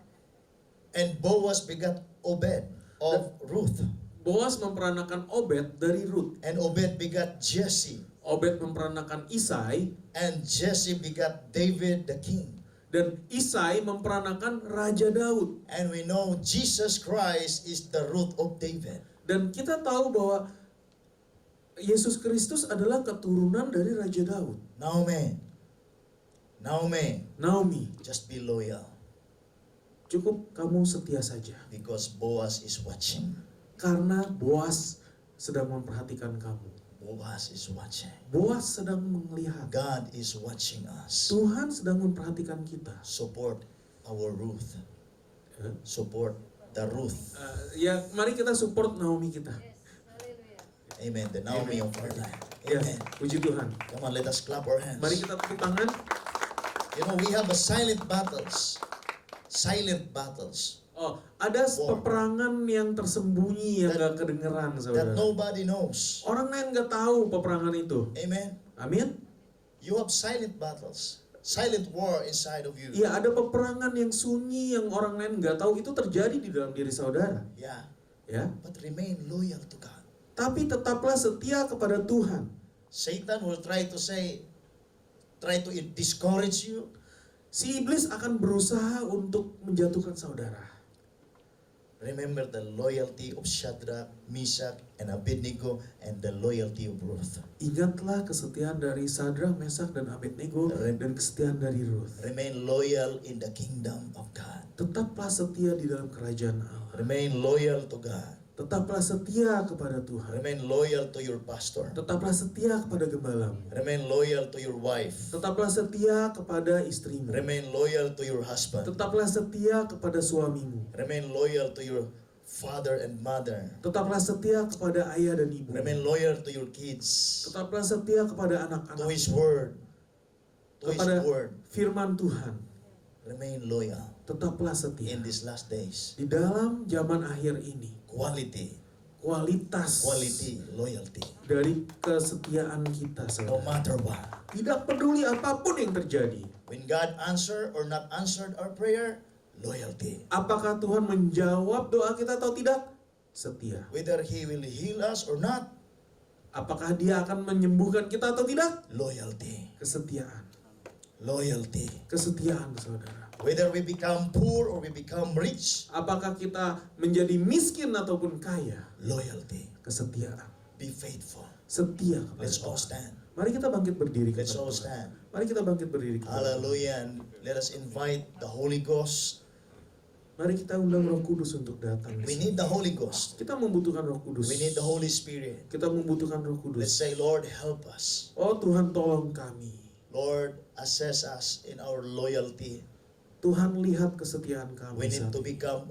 And Boaz begat Obed of Ruth. Boas memperanakan Obed dari Ruth. And Obed begat Jesse. Obed memperanakan Isai. And Jesse begat David the king. Dan Isai memperanakan Raja Daud. And we know Jesus Christ is the Ruth of David. Dan kita tahu bahwa Yesus Kristus adalah keturunan dari Raja Daud. Naomi, just be loyal. cukup kamu setia saja. Because Boaz is watching. Karena Boas sedang memperhatikan kamu. Boaz is watching. Boas sedang melihat. God is watching us. Tuhan sedang memperhatikan kita. Support our Ruth. Support the Ruth. Ya, mari kita support Naomi kita. Amen. The Naomi of our life. Ya, Amen. puji Tuhan. Come on, let us clap our hands. Mari kita tepuk tangan. You know, we have a silent battles. Silent battles Oh, ada peperangan yang tersembunyi yang That- gak kedengeran, that saudara. nobody knows. Orang lain gak tahu peperangan itu. Amen. Amin. You have silent battles. Silent war inside of you. Ya, ada peperangan yang sunyi yang orang lain gak tahu itu terjadi di dalam diri saudara. Yeah. Ya, But remain loyal to God. tapi tetaplah setia kepada Tuhan. Satan will try to discourage you. Si iblis akan berusaha untuk menjatuhkan saudara. Remember the loyalty of Shadrach, Meshach, and Abednego, and the loyalty of Ruth. Ingatlah kesetiaan dari Sadrak, Mesak, dan Abednego, dan kesetiaan dari Ruth. Remain loyal in the kingdom of God. Tetaplah setia di dalam kerajaan Allah. Remain loyal to God. Tetaplah setia kepada Tuhan. Remain loyal to your pastor. Tetaplah setia kepada gembalamu. Remain loyal to your wife. Tetaplah setia kepada istrimu. Remain loyal to your husband. Tetaplah setia kepada suamimu. Remain loyal to your father and mother. Tetaplah setia kepada ayah dan ibu. Remain loyal to your kids. Tetaplah setia kepada To anak-anak. His word. To His Kepada word. firman Tuhan. Remain loyal Tetaplah setia. in these last days. Di dalam zaman akhir ini. Quality kualitas quality, loyalty. dari kesetiaan kita, No saudara. matter what. Tidak peduli apapun yang terjadi. When God answered or not answered our prayer, loyalty. Apakah Tuhan menjawab doa kita atau tidak? Setia. Whether He will heal us or not, Apakah Dia akan menyembuhkan kita atau tidak? loyalty. Kesetiaan. Loyalty. Kesetiaan, saudara. Whether we become poor or we become rich, Apakah kita menjadi miskin ataupun kaya? loyalty. Kesetiaan. Be faithful. Setia kepada Let's all Tuhan. stand. Mari kita bangkit berdiri Let's kepada all Tuhan. stand. Mari kita bangkit berdiri kepada Tuhan. Hallelujah. And let us invite the Holy Ghost. Mari kita undang Roh Kudus untuk datang. di We sini. need the Holy Ghost. Kita membutuhkan Roh Kudus. We need the Holy Spirit. Kita membutuhkan Roh Let's Kudus. say, Lord, help us. Oh Tuhan, tolong kami. Lord, assess us in our loyalty. Tuhan, lihat kesetiaan We kami need saat to ini. become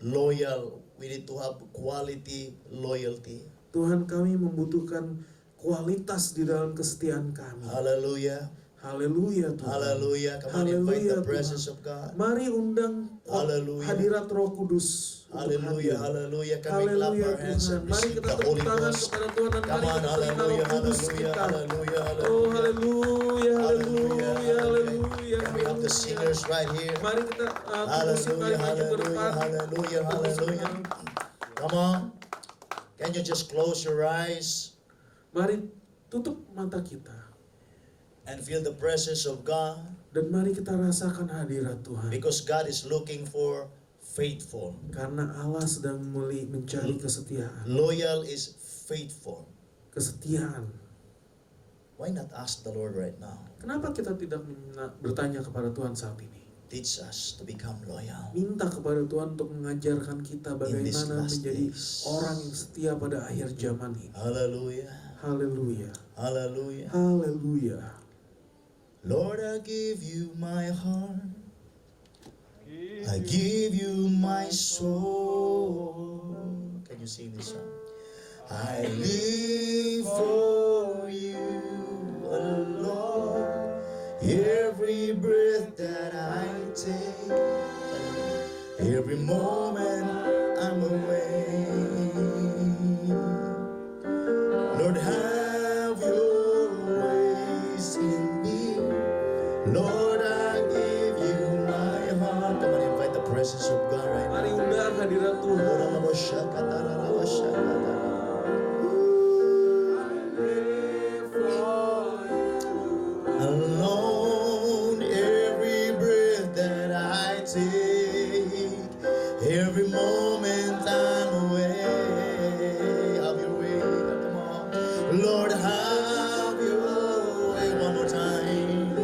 loyal. We need to have quality loyalty. Tuhan, kami membutuhkan kualitas di dalam kesetiaan kami. Hallelujah. Haleluya Tuhan. Hallelujah. Come on, invite Haleluya, the presence Tuhan. of God. Mari undang Haleluya. hadirat Roh Kudus. untuk Hallelujah. hadir. Hallelujah. Can we clap Haleluya our hands Tuhan. and Mari receive kita the tepuk Holy tangan Ghost? kepada Tuhan dan Come mari on, kita terima Roh hallelujah, Kudus hallelujah, kita. hallelujah, Oh hallelujah. haleluya, haleluya, haleluya. And we have the singers right here. Mari kita musik mari Hallelujah, maju ke hallelujah, depan. hallelujah, hallelujah. Come on. Can you just close your eyes Mari tutup mata kita and feel the presence of God? dan mari kita rasakan hadirat Tuhan. Because God is looking for faithful. Karena Allah sedang mencari kesetiaan. Loyal is faithful. Kesetiaan. Why not ask the Lord right now? Kenapa kita tidak bertanya kepada Tuhan saat ini? Teach us to become loyal. Minta kepada Tuhan untuk mengajarkan kita bagaimana last menjadi days. orang yang setia pada akhir zaman ini. Hallelujah. Haleluya. Hallelujah. Haleluya. Lord, I give you my heart. I give you my soul. Can you sing this song? I live for you alone. Every breath that I take, every moment I'm away. Lord, have your ways in me. Lord, I give you my heart. Come on, invite the presence of God right Mari now. undang hadirat Tuhan. Alone, every breath that I take, every moment I'm away. Have your way, come on. Lord, have your way one more time.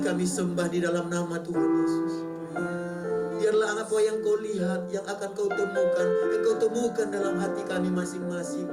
kami sembah di dalam nama Tuhan Yesus. Biarlah apa yang kau lihat, yang akan kau temukan dalam hati kami masing-masing.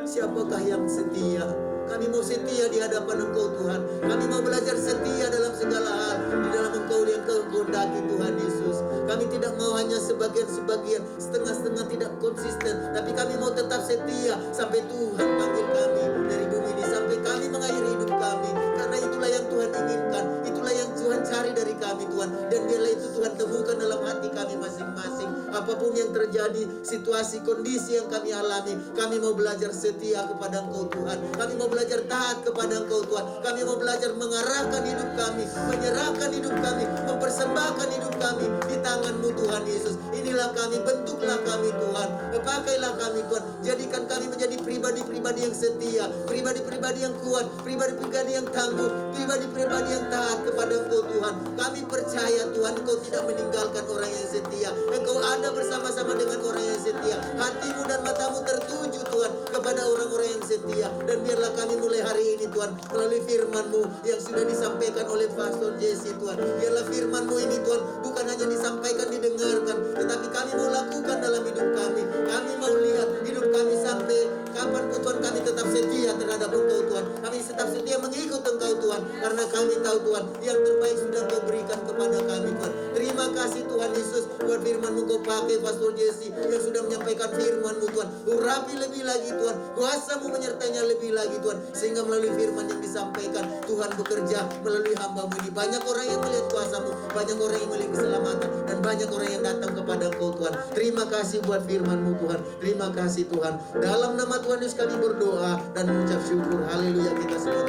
Siapakah yang setia? Kami mau setia di hadapan Engkau Tuhan. Kami mau belajar setia dalam segala hal di dalam Engkau yang Kau kehendaki Tuhan Yesus. Kami tidak mau hanya sebagian-sebagian, setengah-setengah, tidak konsisten, tapi kami mau tetap setia sampai Tuhan panggil kami dari bumi ini, sampai kami mengakhiri hidup kami. Karena itulah yang Tuhan inginkan, itulah yang Tuhan cari dari kami Tuhan. Dan biarlah itu Tuhan temukan dalam hati kami masing-masing. Apapun yang terjadi, situasi, kondisi yang kami alami, kami mau belajar setia kepada Engkau Tuhan. Kami mau belajar taat kepada Engkau Tuhan. Kami mau belajar mengarahkan hidup kami, menyerahkan hidup kami, mempersembahkan hidup kami di tangan-Mu Tuhan Yesus. Inilah kami, bentuklah kami Tuhan. Pakailah kami Tuhan. Jadikan kami menjadi pribadi-pribadi yang setia, pribadi-pribadi yang kuat, pribadi-pribadi yang tangguh, pribadi-pribadi yang taat kepada Engkau Tuhan. Kami percaya Tuhan, Engkau tidak meninggalkan orang yang setia. Engkau ada bersama-sama dengan orang yang setia. Hatimu dan matamu tertuju Tuhan kepada orang-orang yang setia. Dan biarlah kami mulai hari ini Tuhan, melalui firman-Mu yang sudah disampaikan oleh Pastor Jesse Tuhan. Biarlah firman-Mu ini Tuhan bukan hanya disampaikan, didengarkan, tetapi kami mau lakukan dalam hidup kami. Kami mau lihat hidup kami sampai kapanpun Tuhan, kami tetap setia terhadap Engkau Tuhan. Kami tetap setia mengikut Engkau Tuhan, karena kami tahu Tuhan yang terbaik sudah Kau berikan kepada kami Tuhan. Terima kasih Tuhan Yesus buat firman-Mu. Kau pakai Pastor Jesse yang sudah menyampaikan firman-Mu Tuhan. Urapi lebih lagi Tuhan, kuasa-Mu menyertainya lebih lagi Tuhan, sehingga melalui firman yang disampaikan Tuhan bekerja melalui hamba-Mu ini. Banyak orang yang melihat kuasa-Mu, banyak orang yang melihat keselamatan, dan banyak orang yang datang kepada Engkau Tuhan. Terima kasih buat firman-Mu Tuhan. Terima kasih Tuhan. Dalam nama Tuhan Yesus kami berdoa dan mengucap syukur. Haleluya. Kita semua